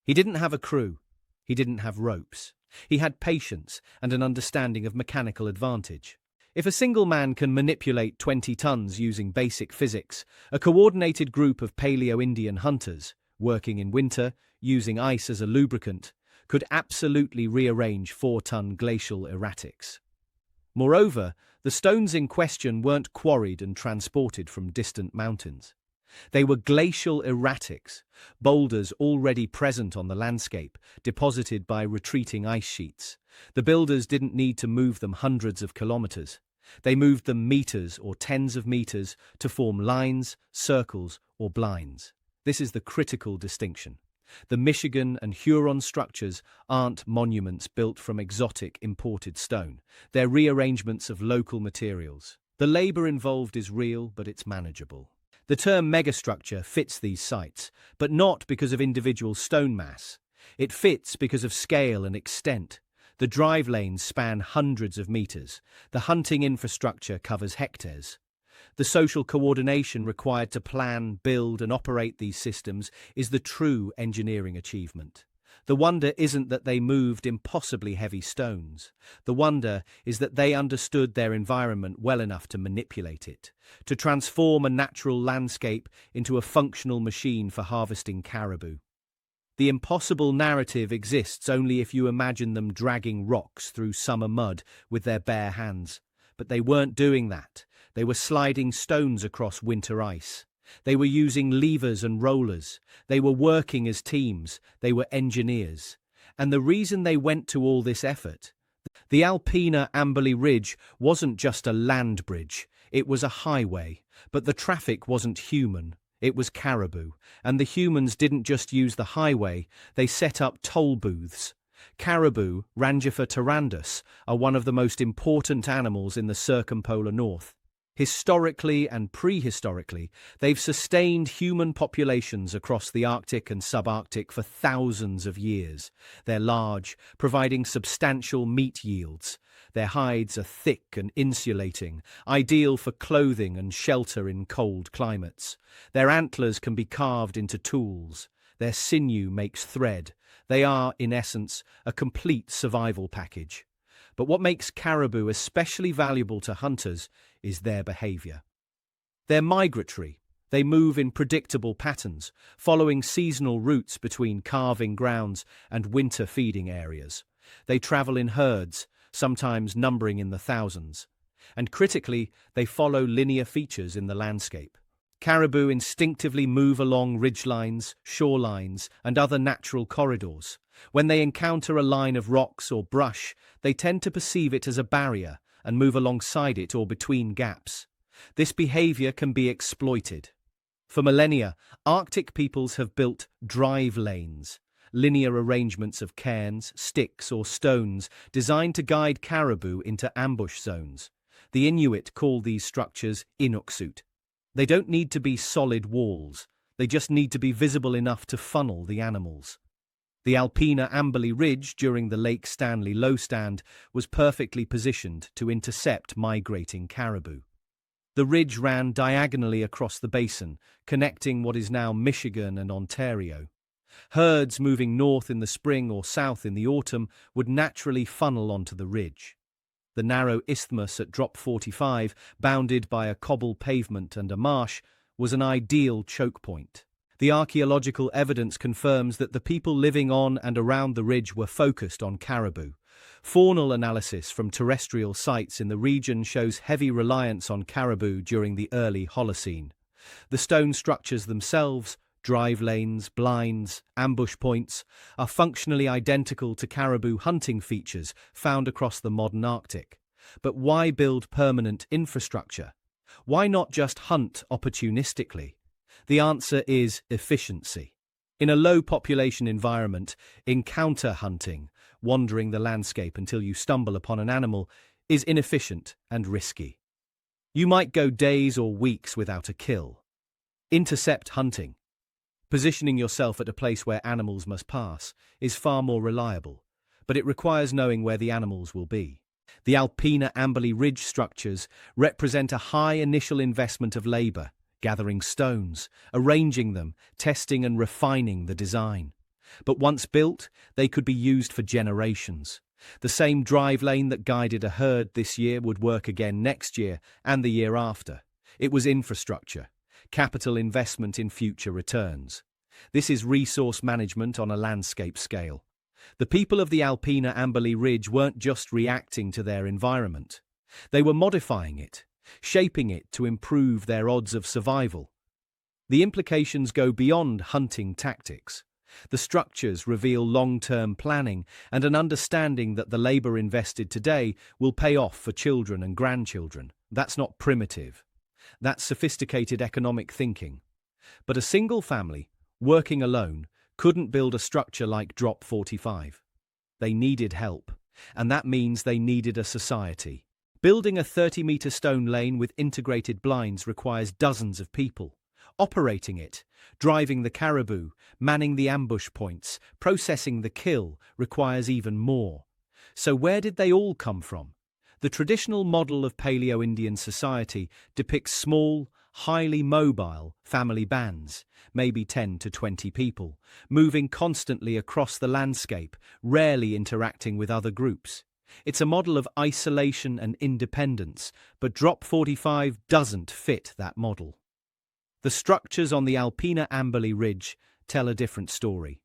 He didn't have a crew. He didn't have ropes. He had patience and an understanding of mechanical advantage. If a single man can manipulate 20 tons using basic physics, a coordinated group of Paleo-Indian hunters, working in winter, using ice as a lubricant, could absolutely rearrange 4-ton glacial erratics. Moreover, the stones in question weren't quarried and transported from distant mountains. They were glacial erratics, boulders already present on the landscape, deposited by retreating ice sheets. The builders didn't need to move them hundreds of kilometers. They moved them meters or tens of meters to form lines, circles, or blinds. This is the critical distinction. The Michigan and Huron structures aren't monuments built from exotic imported stone. They're rearrangements of local materials. The labor involved is real, but it's manageable. The term megastructure fits these sites, but not because of individual stone mass. It fits because of scale and extent. The drive lanes span hundreds of meters. The hunting infrastructure covers hectares. The social coordination required to plan, build, and operate these systems is the true engineering achievement. The wonder isn't that they moved impossibly heavy stones. The wonder is that they understood their environment well enough to manipulate it, to transform a natural landscape into a functional machine for harvesting caribou. The impossible narrative exists only if you imagine them dragging rocks through summer mud with their bare hands. But they weren't doing that. They were sliding stones across winter ice. They were using levers and rollers. They were working as teams. They were engineers. And the reason they went to all this effort, the Alpena Amberley Ridge wasn't just a land bridge. It was a highway. But the traffic wasn't human. It was caribou, and the humans didn't just use the highway, they set up toll booths. Caribou, Rangifer tarandus, are one of the most important animals in the circumpolar north. Historically and prehistorically, they've sustained human populations across the Arctic and subarctic for thousands of years. They're large, providing substantial meat yields. Their hides are thick and insulating, ideal for clothing and shelter in cold climates. Their antlers can be carved into tools. Their sinew makes thread. They are, in essence, a complete survival package. But what makes caribou especially valuable to hunters is their behavior. They're migratory. They move in predictable patterns, following seasonal routes between calving grounds and winter feeding areas. They travel in herds, sometimes numbering in the thousands. And critically, they follow linear features in the landscape. Caribou instinctively move along ridgelines, shorelines, and other natural corridors. When they encounter a line of rocks or brush, they tend to perceive it as a barrier and move alongside it or between gaps. This behavior can be exploited. For millennia, Arctic peoples have built drive lanes, linear arrangements of cairns, sticks, or stones designed to guide caribou into ambush zones. The Inuit call these structures inuksut. They don't need to be solid walls, they just need to be visible enough to funnel the animals. The Alpena Amberley Ridge during the Lake Stanley lowstand was perfectly positioned to intercept migrating caribou. The ridge ran diagonally across the basin, connecting what is now Michigan and Ontario. Herds moving north in the spring or south in the autumn would naturally funnel onto the ridge. The narrow isthmus at Drop 45, bounded by a cobble pavement and a marsh, was an ideal choke point. The archaeological evidence confirms that the people living on and around the ridge were focused on caribou. Faunal analysis from terrestrial sites in the region shows heavy reliance on caribou during the early Holocene. The stone structures themselves, drive lanes, blinds, ambush points, are functionally identical to caribou hunting features found across the modern Arctic. But why build permanent infrastructure? Why not just hunt opportunistically? The answer is efficiency. In a low population environment, encounter hunting, wandering the landscape until you stumble upon an animal, is inefficient and risky. You might go days or weeks without a kill. Intercept hunting, positioning yourself at a place where animals must pass, is far more reliable, but it requires knowing where the animals will be. The Alpina Amberley Ridge structures represent a high initial investment of labor, gathering stones, arranging them, testing and refining the design. But once built, they could be used for generations. The same drive lane that guided a herd this year would work again next year and the year after. It was infrastructure, capital investment in future returns. This is resource management on a landscape scale. The people of the Alpina Amberley Ridge weren't just reacting to their environment. They were modifying it, shaping it to improve their odds of survival. The implications go beyond hunting tactics. The structures reveal long-term planning and an understanding that the labor invested today will pay off for children and grandchildren. That's not primitive. That's sophisticated economic thinking. But a single family, working alone, couldn't build a structure like Drop 45. They needed help, and that means they needed a society. Building a 30-meter stone lane with integrated blinds requires dozens of people. Operating it, driving the caribou, manning the ambush points, processing the kill requires even more. So where did they all come from? The traditional model of Paleo-Indian society depicts small, highly mobile family bands, maybe 10 to 20 people, moving constantly across the landscape, rarely interacting with other groups. It's a model of isolation and independence, but Drop 45 doesn't fit that model. The structures on the Alpina Amberley Ridge tell a different story.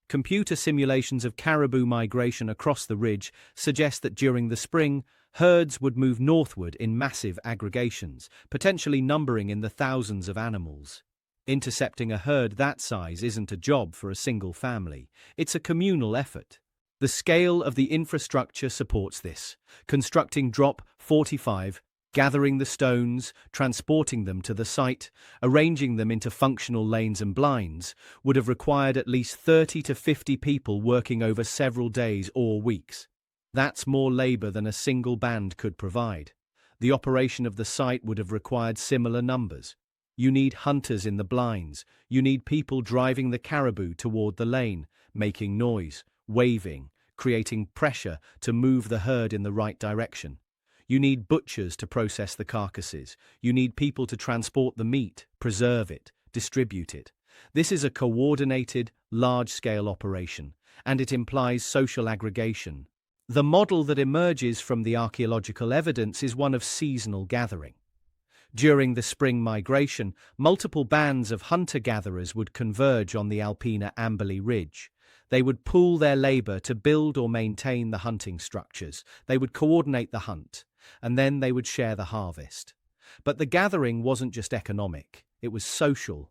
Computer simulations of caribou migration across the ridge suggest that during the spring, herds would move northward in massive aggregations, potentially numbering in the thousands of animals. Intercepting a herd that size isn't a job for a single family. It's a communal effort. The scale of the infrastructure supports this. Constructing Drop 45, gathering the stones, transporting them to the site, arranging them into functional lanes and blinds, would have required at least 30 to 50 people working over several days or weeks. That's more labor than a single band could provide. The operation of the site would have required similar numbers. You need hunters in the blinds. You need people driving the caribou toward the lane, making noise, waving, creating pressure to move the herd in the right direction. You need butchers to process the carcasses. You need people to transport the meat, preserve it, distribute it. This is a coordinated, large-scale operation, and it implies social aggregation. The model that emerges from the archaeological evidence is one of seasonal gathering. During the spring migration, multiple bands of hunter-gatherers would converge on the Alpina Amberley Ridge. They would pool their labor to build or maintain the hunting structures. They would coordinate the hunt, and then they would share the harvest. But the gathering wasn't just economic, it was social.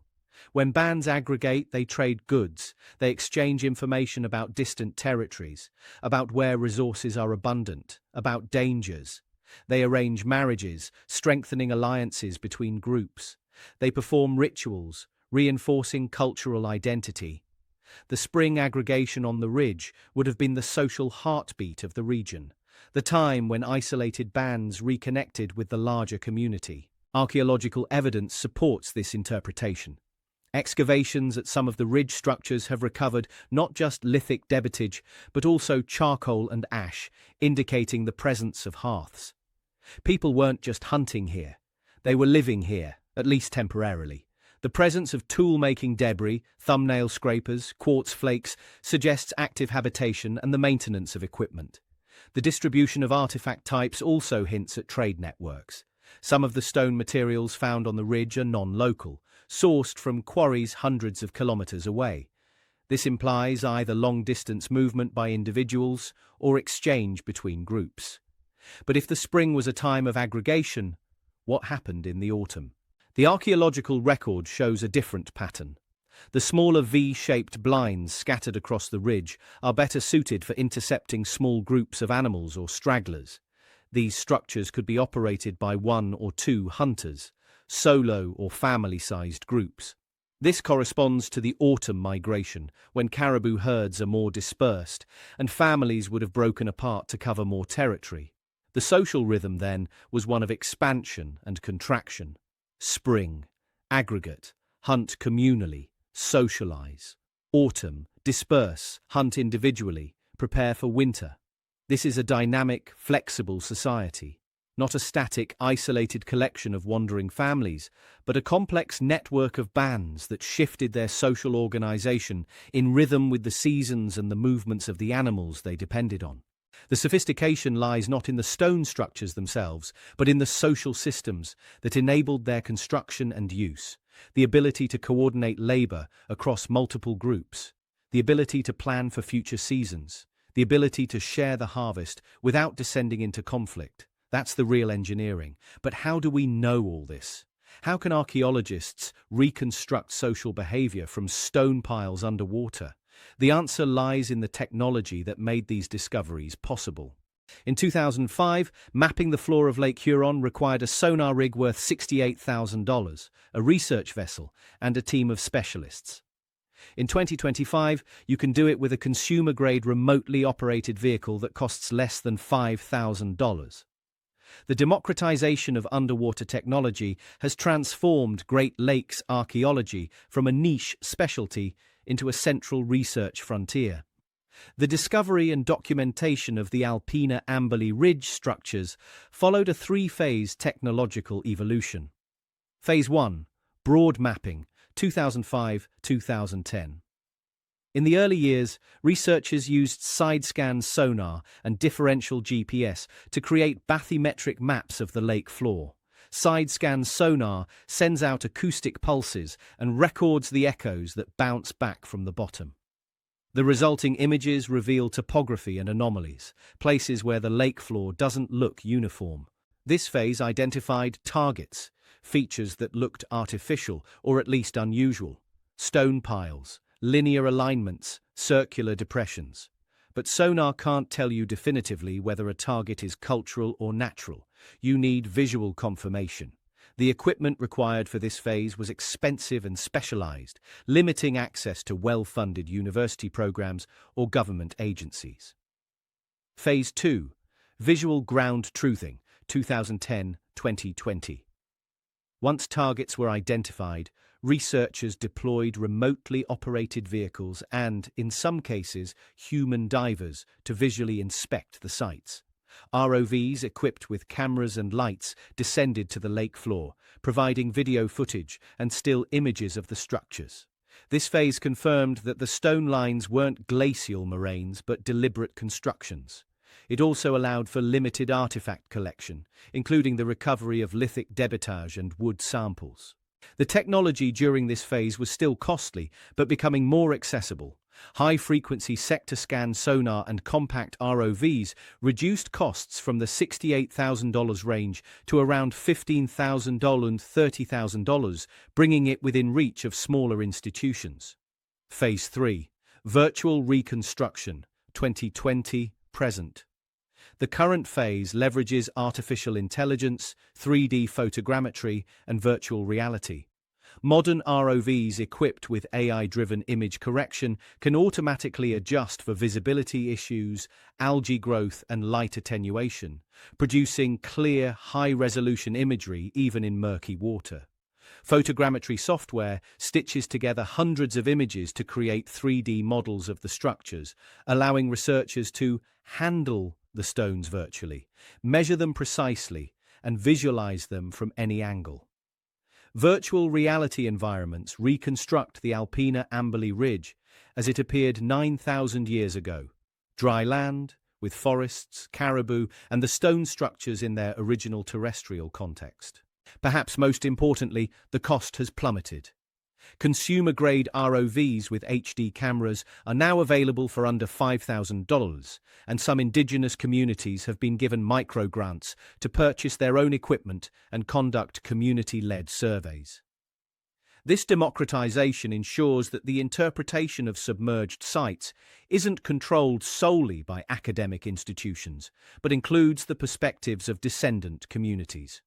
When bands aggregate, they trade goods, they exchange information about distant territories, about where resources are abundant, about dangers. They arrange marriages, strengthening alliances between groups. They perform rituals, reinforcing cultural identity. The spring aggregation on the ridge would have been the social heartbeat of the region, the time when isolated bands reconnected with the larger community. Archaeological evidence supports this interpretation. Excavations at some of the ridge structures have recovered not just lithic debitage, but also charcoal and ash, indicating the presence of hearths. People weren't just hunting here, they were living here, at least temporarily. The presence of tool-making debris, thumbnail scrapers, quartz flakes, suggests active habitation and the maintenance of equipment. The distribution of artifact types also hints at trade networks. Some of the stone materials found on the ridge are non-local, sourced from quarries hundreds of kilometers away. This implies either long-distance movement by individuals or exchange between groups. But if the spring was a time of aggregation, what happened in the autumn? The archaeological record shows a different pattern. The smaller V-shaped blinds scattered across the ridge are better suited for intercepting small groups of animals or stragglers. These structures could be operated by one or two hunters, solo or family-sized groups. This corresponds to the autumn migration, when caribou herds are more dispersed and families would have broken apart to cover more territory. The social rhythm, then, was one of expansion and contraction. Spring, aggregate, hunt communally, socialize. Autumn, disperse, hunt individually, prepare for winter. This is a dynamic, flexible society, not a static, isolated collection of wandering families, but a complex network of bands that shifted their social organization in rhythm with the seasons and the movements of the animals they depended on. The sophistication lies not in the stone structures themselves, but in the social systems that enabled their construction and use, the ability to coordinate labor across multiple groups, the ability to plan for future seasons, the ability to share the harvest without descending into conflict. That's the real engineering. But how do we know all this? How can archaeologists reconstruct social behavior from stone piles underwater? The answer lies in the technology that made these discoveries possible. In 2005, mapping the floor of Lake Huron required a sonar rig worth $68,000, a research vessel, and a team of specialists. In 2025, you can do it with a consumer-grade remotely operated vehicle that costs less than $5,000. The democratization of underwater technology has transformed Great Lakes archaeology from a niche specialty into a central research frontier. The discovery and documentation of the Alpena Amberley Ridge structures followed a three-phase technological evolution. Phase 1, broad mapping, 2005-2010. In the early years, researchers used side-scan sonar and differential GPS to create bathymetric maps of the lake floor. Side-scan sonar sends out acoustic pulses and records the echoes that bounce back from the bottom. The resulting images reveal topography and anomalies, places where the lake floor doesn't look uniform. This phase identified targets, features that looked artificial or at least unusual, stone piles, linear alignments, circular depressions. But sonar can't tell you definitively whether a target is cultural or natural. You need visual confirmation. The equipment required for this phase was expensive and specialized, limiting access to well-funded university programs or government agencies. Phase 2, visual ground truthing, 2010-2020. Once targets were identified, researchers deployed remotely operated vehicles and, in some cases, human divers to visually inspect the sites. ROVs equipped with cameras and lights descended to the lake floor, providing video footage and still images of the structures. This phase confirmed that the stone lines weren't glacial moraines but deliberate constructions. It also allowed for limited artifact collection, including the recovery of lithic debitage and wood samples. The technology during this phase was still costly, but becoming more accessible. High-frequency sector-scan sonar and compact ROVs reduced costs from the $68,000 range to around $15,000 and $30,000, bringing it within reach of smaller institutions. Phase 3, virtual reconstruction, 2020-present. The current phase leverages artificial intelligence, 3D photogrammetry, and virtual reality. Modern ROVs equipped with AI-driven image correction can automatically adjust for visibility issues, algae growth, and light attenuation, producing clear, high-resolution imagery even in murky water. Photogrammetry software stitches together hundreds of images to create 3D models of the structures, allowing researchers to handle the stones virtually, measure them precisely, and visualize them from any angle. Virtual reality environments reconstruct the Alpena Amberley Ridge as it appeared 9,000 years ago. Dry land, with forests, caribou, and the stone structures in their original terrestrial context. Perhaps most importantly, the cost has plummeted. Consumer-grade ROVs with HD cameras are now available for under $5,000, and some indigenous communities have been given micro-grants to purchase their own equipment and conduct community-led surveys. This democratization ensures that the interpretation of submerged sites isn't controlled solely by academic institutions, but includes the perspectives of descendant communities.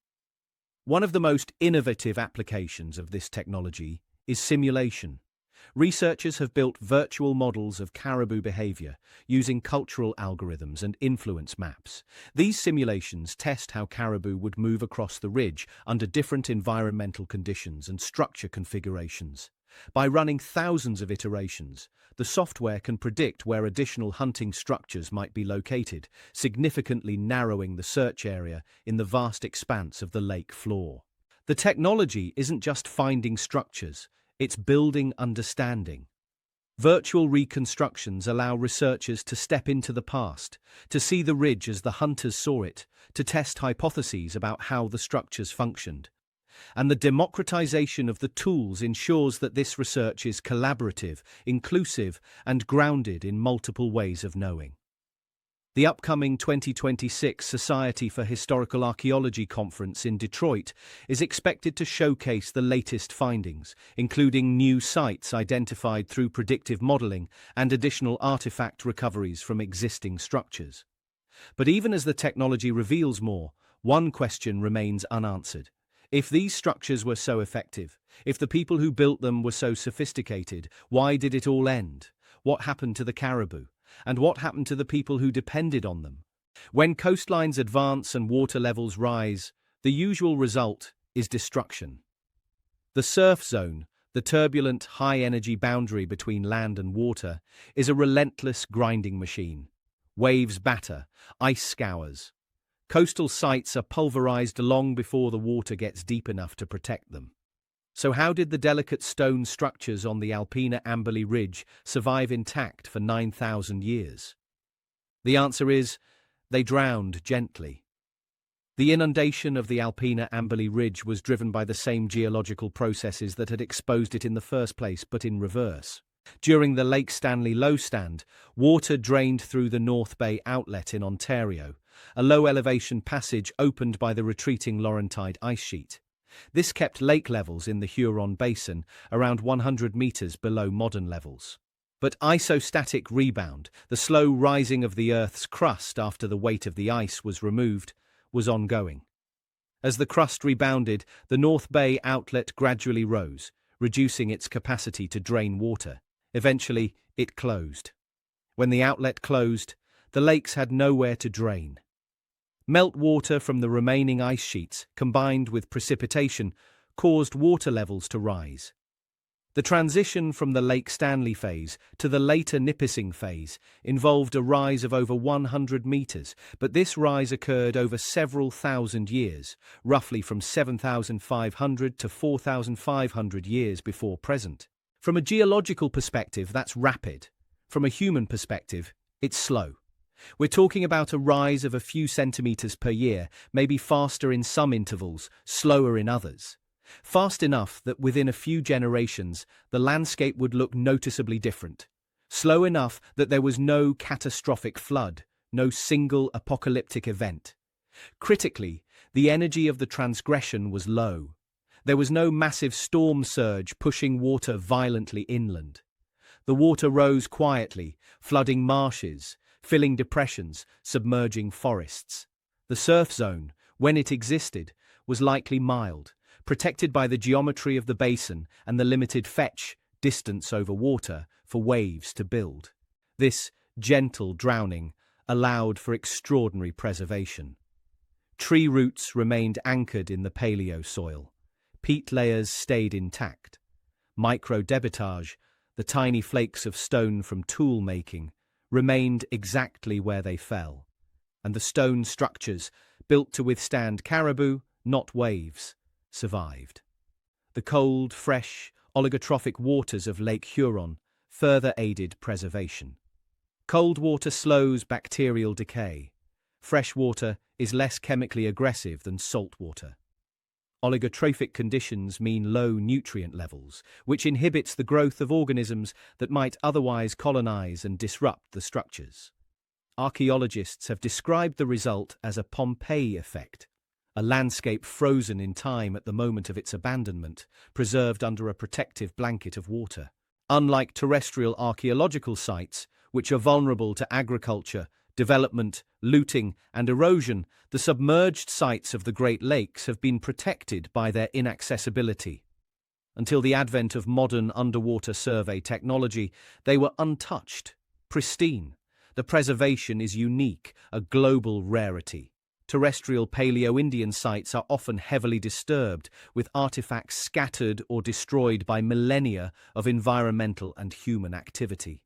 One of the most innovative applications of this technology is simulation. Researchers have built virtual models of caribou behavior using cultural algorithms and influence maps. These simulations test how caribou would move across the ridge under different environmental conditions and structure configurations. By running thousands of iterations, the software can predict where additional hunting structures might be located, significantly narrowing the search area in the vast expanse of the lake floor. The technology isn't just finding structures, it's building understanding. Virtual reconstructions allow researchers to step into the past, to see the ridge as the hunters saw it, to test hypotheses about how the structures functioned. And the democratization of the tools ensures that this research is collaborative, inclusive, and grounded in multiple ways of knowing. The upcoming 2026 Society for Historical Archaeology conference in Detroit is expected to showcase the latest findings, including new sites identified through predictive modeling and additional artifact recoveries from existing structures. But even as the technology reveals more, one question remains unanswered. If these structures were so effective, if the people who built them were so sophisticated, why did it all end? What happened to the caribou? And what happened to the people who depended on them? When coastlines advance and water levels rise, the usual result is destruction. The surf zone, the turbulent, high-energy boundary between land and water, is a relentless grinding machine. Waves batter, ice scours. Coastal sites are pulverized long before the water gets deep enough to protect them. So how did the delicate stone structures on the Alpina Ambeli Ridge survive intact for 9,000 years? The answer is, they drowned gently. The inundation of the Alpina Ambeli Ridge was driven by the same geological processes that had exposed it in the first place, but in reverse. During the Lake Stanley Lowstand, water drained through the North Bay outlet in Ontario, a low-elevation passage opened by the retreating Laurentide ice sheet. This kept lake levels in the Huron Basin around 100 meters below modern levels. But isostatic rebound, the slow rising of the Earth's crust after the weight of the ice was removed, was ongoing. As the crust rebounded, the North Bay outlet gradually rose, reducing its capacity to drain water. Eventually, it closed. When the outlet closed, the lakes had nowhere to drain. Meltwater from the remaining ice sheets, combined with precipitation, caused water levels to rise. The transition from the Lake Stanley phase to the later Nipissing phase involved a rise of over 100 meters, but this rise occurred over several thousand years, roughly from 7,500 to 4,500 years before present. From a geological perspective, that's rapid. From a human perspective, it's slow. We're talking about a rise of a few centimeters per year, maybe faster in some intervals, slower in others. Fast enough that within a few generations, the landscape would look noticeably different. Slow enough that there was no catastrophic flood, no single apocalyptic event. Critically, the energy of the transgression was low. There was no massive storm surge pushing water violently inland. The water rose quietly, flooding marshes, filling depressions, submerging forests. The surf zone, when it existed, was likely mild, protected by the geometry of the basin and the limited fetch, distance over water, for waves to build. This gentle drowning allowed for extraordinary preservation. Tree roots remained anchored in the paleo soil. Peat layers stayed intact. Microdebitage, the tiny flakes of stone from tool making, remained exactly where they fell, and the stone structures, built to withstand caribou, not waves, survived. The cold, fresh, oligotrophic waters of Lake Huron further aided preservation. Cold water slows bacterial decay. Fresh water is less chemically aggressive than salt water. Oligotrophic conditions mean low nutrient levels, which inhibits the growth of organisms that might otherwise colonize and disrupt the structures. Archaeologists have described the result as a Pompeii effect, a landscape frozen in time at the moment of its abandonment, preserved under a protective blanket of water. Unlike terrestrial archaeological sites, which are vulnerable to agriculture, development, looting, and erosion, the submerged sites of the Great Lakes have been protected by their inaccessibility. Until the advent of modern underwater survey technology, they were untouched, pristine. The preservation is unique, a global rarity. Terrestrial Paleo-Indian sites are often heavily disturbed, with artifacts scattered or destroyed by millennia of environmental and human activity.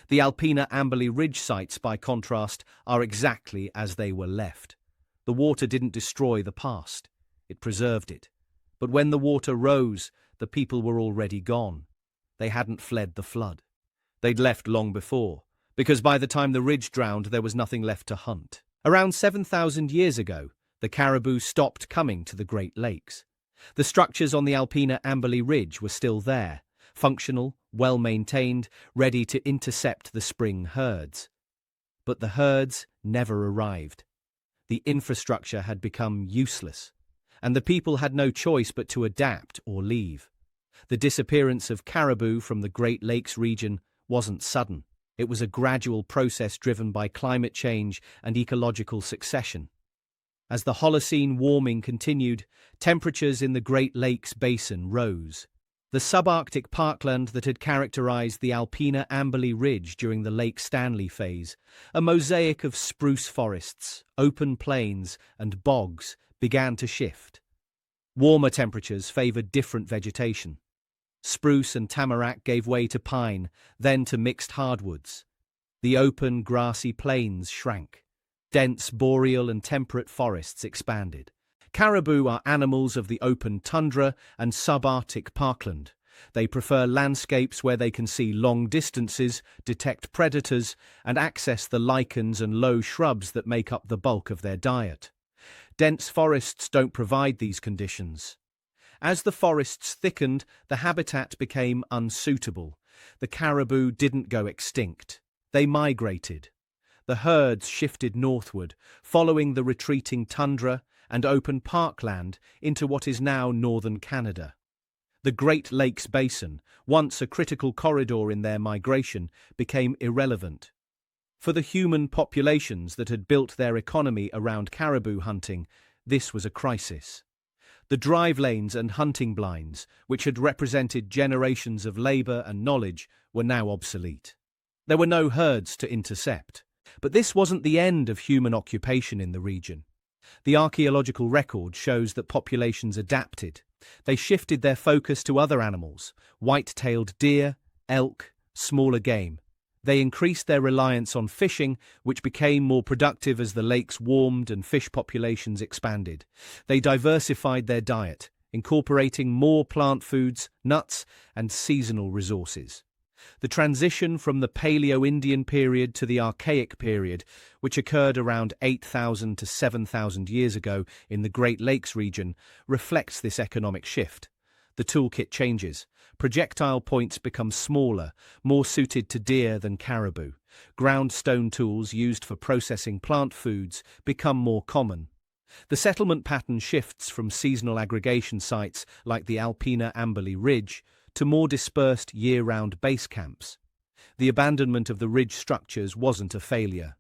The Alpina Amberley Ridge sites, by contrast, are exactly as they were left. The water didn't destroy the past, it preserved it. But when the water rose, the people were already gone. They hadn't fled the flood. They'd left long before, because by the time the ridge drowned, there was nothing left to hunt. Around 7,000 years ago, the caribou stopped coming to the Great Lakes. The structures on the Alpina Amberley Ridge were still there, functional, well-maintained, ready to intercept the spring herds. But the herds never arrived. The infrastructure had become useless, and the people had no choice but to adapt or leave. The disappearance of caribou from the Great Lakes region wasn't sudden. It was a gradual process driven by climate change and ecological succession. As the Holocene warming continued, temperatures in the Great Lakes basin rose. The subarctic parkland that had characterized the Alpina Amberley Ridge during the Lake Stanley phase, a mosaic of spruce forests, open plains, and bogs, began to shift. Warmer temperatures favored different vegetation. Spruce and tamarack gave way to pine, then to mixed hardwoods. The open, grassy plains shrank. Dense boreal and temperate forests expanded. Caribou are animals of the open tundra and subarctic parkland. They prefer landscapes where they can see long distances, detect predators, and access the lichens and low shrubs that make up the bulk of their diet. Dense forests don't provide these conditions. As the forests thickened, the habitat became unsuitable. The caribou didn't go extinct. They migrated. The herds shifted northward, following the retreating tundra and open parkland into what is now northern Canada. The Great Lakes Basin, once a critical corridor in their migration, became irrelevant. For the human populations that had built their economy around caribou hunting, this was a crisis. The drive lanes and hunting blinds, which had represented generations of labour and knowledge, were now obsolete. There were no herds to intercept. But this wasn't the end of human occupation in the region. The archaeological record shows that populations adapted. They shifted their focus to other animals, white-tailed deer, elk, smaller game. They increased their reliance on fishing, which became more productive as the lakes warmed and fish populations expanded. They diversified their diet, incorporating more plant foods, nuts, and seasonal resources. The transition from the Paleo-Indian period to the Archaic period, which occurred around 8,000 to 7,000 years ago in the Great Lakes region, reflects this economic shift. The toolkit changes. Projectile points become smaller, more suited to deer than caribou. Ground stone tools used for processing plant foods become more common. The settlement pattern shifts from seasonal aggregation sites like the Alpina Amberley Ridge to more dispersed year-round base camps. The abandonment of the ridge structures wasn't a failure.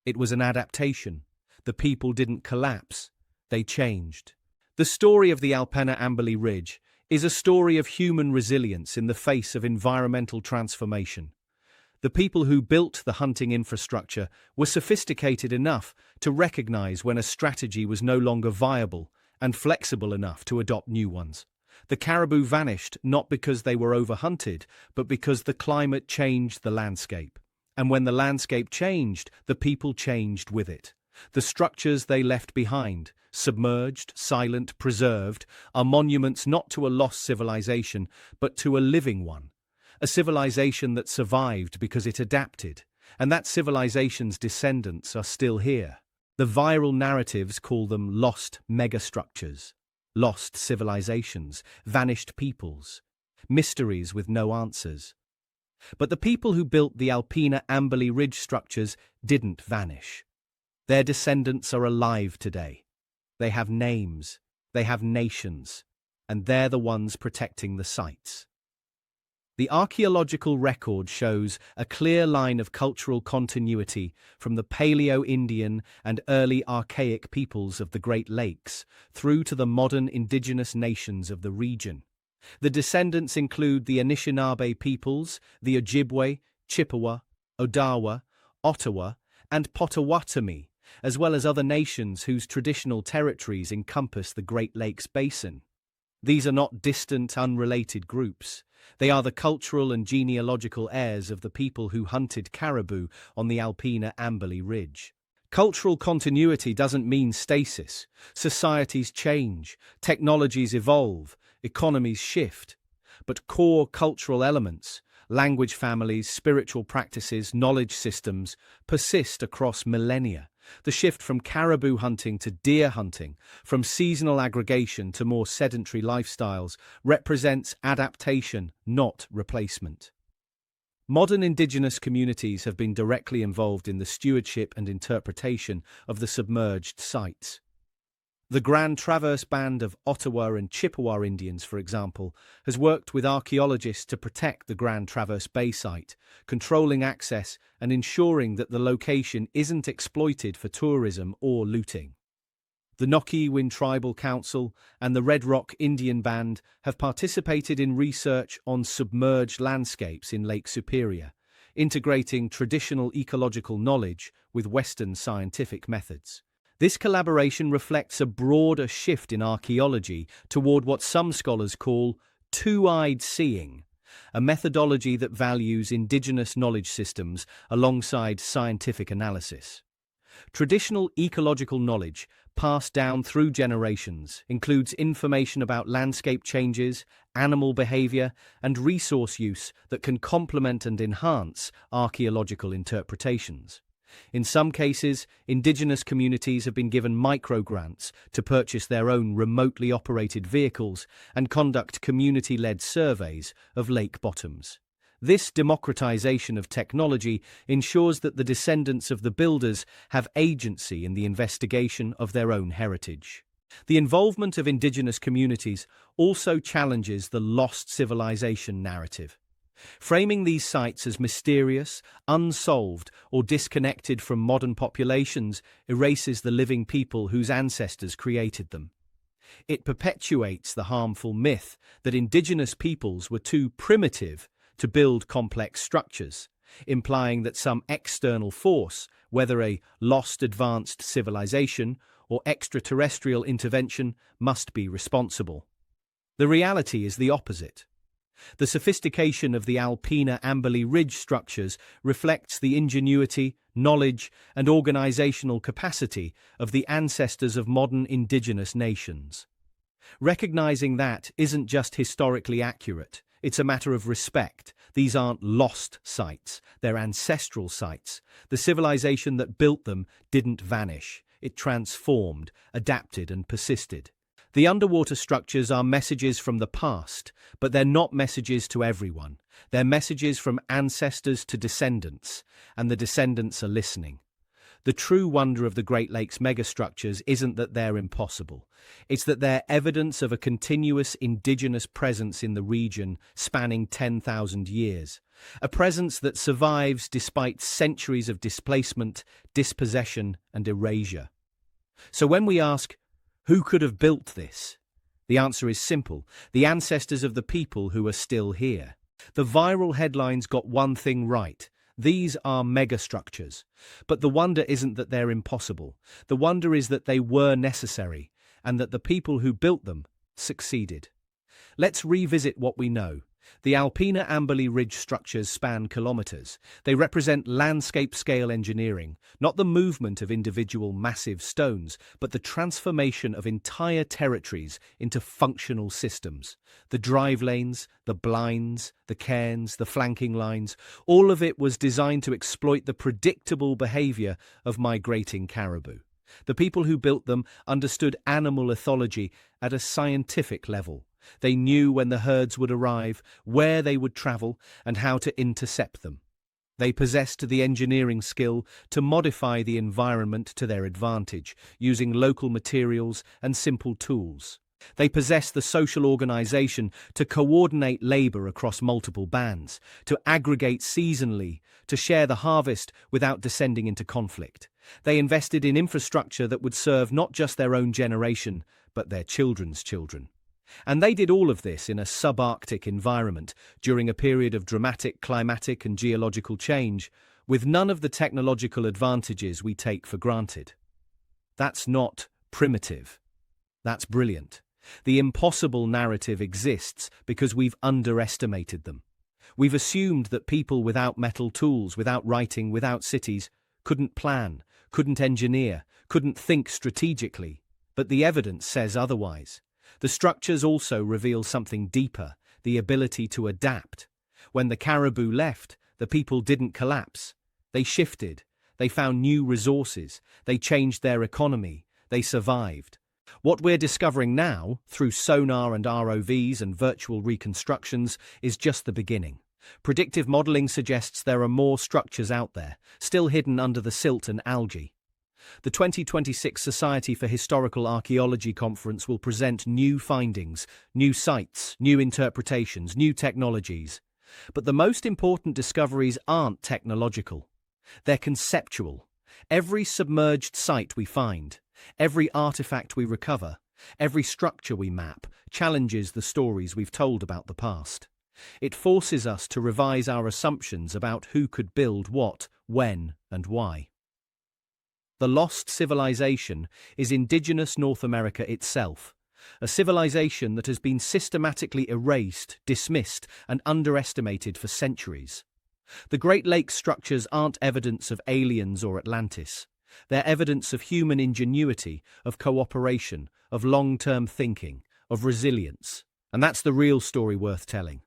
It was an adaptation. The people didn't collapse. They changed. The story of the Alpina Amberley Ridge is a story of human resilience in the face of environmental transformation. The people who built the hunting infrastructure were sophisticated enough to recognize when a strategy was no longer viable and flexible enough to adopt new ones. The caribou vanished not because they were overhunted, but because the climate changed the landscape. And when the landscape changed, the people changed with it. The structures they left behind, submerged, silent, preserved, are monuments not to a lost civilization, but to a living one. A civilization that survived because it adapted, and that civilization's descendants are still here. The viral narratives call them lost megastructures, lost civilizations, vanished peoples, mysteries with no answers. But the people who built the Alpina Amberley Ridge structures didn't vanish. Their descendants are alive today. They have names, they have nations, and they're the ones protecting the sites. The archaeological record shows a clear line of cultural continuity from the Paleo-Indian and early archaic peoples of the Great Lakes through to the modern indigenous nations of the region. The descendants include the Anishinaabe peoples, the Ojibwe, Chippewa, Odawa, Ottawa, and Potawatomi, as well as other nations whose traditional territories encompass the Great Lakes Basin. These are not distant, unrelated groups. They are the cultural and genealogical heirs of the people who hunted caribou on the Alpena Amberley Ridge. Cultural continuity doesn't mean stasis. Societies change, technologies evolve, economies shift. But core cultural elements, language families, spiritual practices, knowledge systems, persist across millennia. The shift from caribou hunting to deer hunting, from seasonal aggregation to more sedentary lifestyles, represents adaptation, not replacement. Modern indigenous communities have been directly involved in the stewardship and interpretation of the submerged sites. The Grand Traverse Band of Ottawa and Chippewa Indians, for example, has worked with archaeologists to protect the Grand Traverse Bay site, controlling access and ensuring that the location isn't exploited for tourism or looting. The Nokiwin Tribal Council and the Red Rock Indian Band have participated in research on submerged landscapes in Lake Superior, integrating traditional ecological knowledge with Western scientific methods. This collaboration reflects a broader shift in archaeology toward what some scholars call two-eyed seeing, a methodology that values indigenous knowledge systems alongside scientific analysis. Traditional ecological knowledge, passed down through generations, includes information about landscape changes, animal behavior, and resource use that can complement and enhance archaeological interpretations. In some cases, indigenous communities have been given microgrants to purchase their own remotely operated vehicles and conduct community-led surveys of lake bottoms. This democratization of technology ensures that the descendants of the builders have agency in the investigation of their own heritage. The involvement of indigenous communities also challenges the lost civilization narrative. Framing these sites as mysterious, unsolved, or disconnected from modern populations erases the living people whose ancestors created them. It perpetuates the harmful myth that indigenous peoples were too primitive to build complex structures, implying that some external force, whether a lost advanced civilization or extraterrestrial intervention, must be responsible. The reality is the opposite. The sophistication of the Alpena Amberley Ridge structures reflects the ingenuity, knowledge, and organizational capacity of the ancestors of modern indigenous nations. Recognizing that isn't just historically accurate, it's a matter of respect. These aren't lost sites, they're ancestral sites. The civilization that built them didn't vanish, it transformed, adapted, and persisted. The underwater structures are messages from the past, but they're not messages to everyone. They're messages from ancestors to descendants, and the descendants are listening. The true wonder of the Great Lakes megastructures isn't that they're impossible. It's that they're evidence of a continuous indigenous presence in the region spanning 10,000 years. A presence that survives despite centuries of displacement, dispossession, and erasure. So when we ask, who could have built this? The answer is simple: the ancestors of the people who are still here. The viral headlines got one thing right. These are megastructures. But the wonder isn't that they're impossible. The wonder is that they were necessary, and that the people who built them succeeded. Let's revisit what we know. The Alpena Amberley Ridge structures span kilometers. They represent landscape-scale engineering, not the movement of individual massive stones, but the transformation of entire territories into functional systems. The drive lanes, the blinds, the cairns, the flanking lines, all of it was designed to exploit the predictable behavior of migrating caribou. The people who built them understood animal ethology at a scientific level. They knew when the herds would arrive, where they would travel, and how to intercept them. They possessed the engineering skill to modify the environment to their advantage, using local materials and simple tools. They possess the social organization to coordinate labor across multiple bands, to aggregate seasonally, to share the harvest without descending into conflict. They invested in infrastructure that would serve not just their own generation, but their children's children. And they did all of this in a subarctic environment during a period of dramatic climatic and geological change, with none of the technological advantages we take for granted. That's not primitive. That's brilliant. The impossible narrative exists because we've underestimated them. We've assumed that people without metal tools, without writing, without cities, couldn't plan, couldn't engineer, couldn't think strategically. But the evidence says otherwise. The structures also reveal something deeper, the ability to adapt. When the caribou left, the people didn't collapse. They shifted. They found new resources. They changed their economy. They survived. What we're discovering now, through sonar and ROVs and virtual reconstructions, is just the beginning. Predictive modeling suggests there are more structures out there, still hidden under the silt and algae. The 2026 Society for Historical Archaeology conference will present new findings, new sites, new interpretations, new technologies. But the most important discoveries aren't technological. They're conceptual. Every submerged site we find, every artifact we recover, every structure we map, challenges the stories we've told about the past. It forces us to revise our assumptions about who could build what, when, and why. The lost civilization is indigenous North America itself, a civilization that has been systematically erased, dismissed, and underestimated for centuries. The Great Lakes structures aren't evidence of aliens or Atlantis. They're evidence of human ingenuity, of cooperation, of long-term thinking, of resilience. And that's the real story worth telling.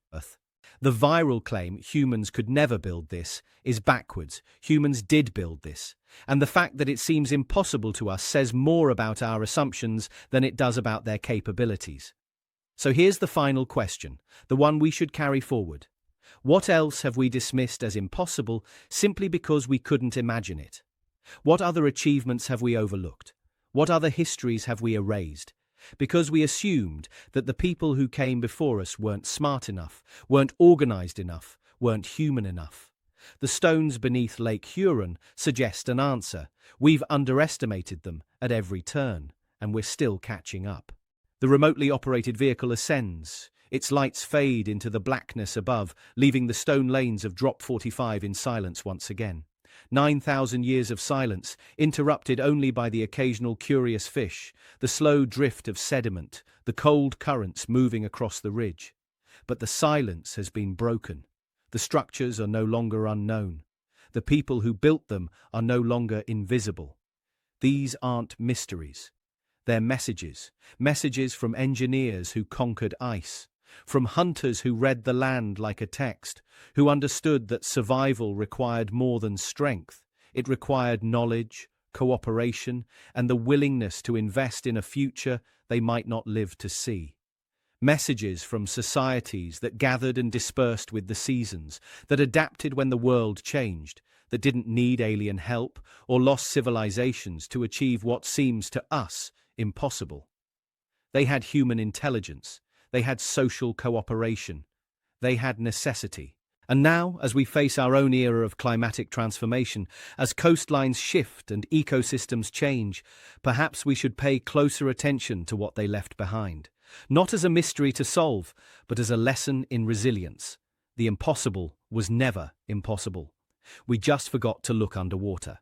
The viral claim, humans could never build this, is backwards. Humans did build this. And the fact that it seems impossible to us says more about our assumptions than it does about their capabilities. So here's the final question, the one we should carry forward. What else have we dismissed as impossible simply because we couldn't imagine it? What other achievements have we overlooked? What other histories have we erased? Because we assumed that the people who came before us weren't smart enough, weren't organized enough, weren't human enough. The stones beneath Lake Huron suggest an answer. We've underestimated them at every turn, and we're still catching up. The remotely operated vehicle ascends. Its lights fade into the blackness above, leaving the stone lanes of Drop 45 in silence once again. 9,000 years of silence, interrupted only by the occasional curious fish, the slow drift of sediment, the cold currents moving across the ridge. But the silence has been broken. The structures are no longer unknown. The people who built them are no longer invisible. These aren't mysteries. They're messages. Messages from engineers who conquered ice. From hunters who read the land like a text, who understood that survival required more than strength. It required knowledge, cooperation, and the willingness to invest in a future they might not live to see. Messages from societies that gathered and dispersed with the seasons, that adapted when the world changed, that didn't need alien help or lost civilizations to achieve what seems to us impossible. They had human intelligence. They had social cooperation. They had necessity. And now, as we face our own era of climatic transformation, as coastlines shift and ecosystems change, perhaps we should pay closer attention to what they left behind. Not as a mystery to solve, but as a lesson in resilience. The impossible was never impossible. We just forgot to look underwater.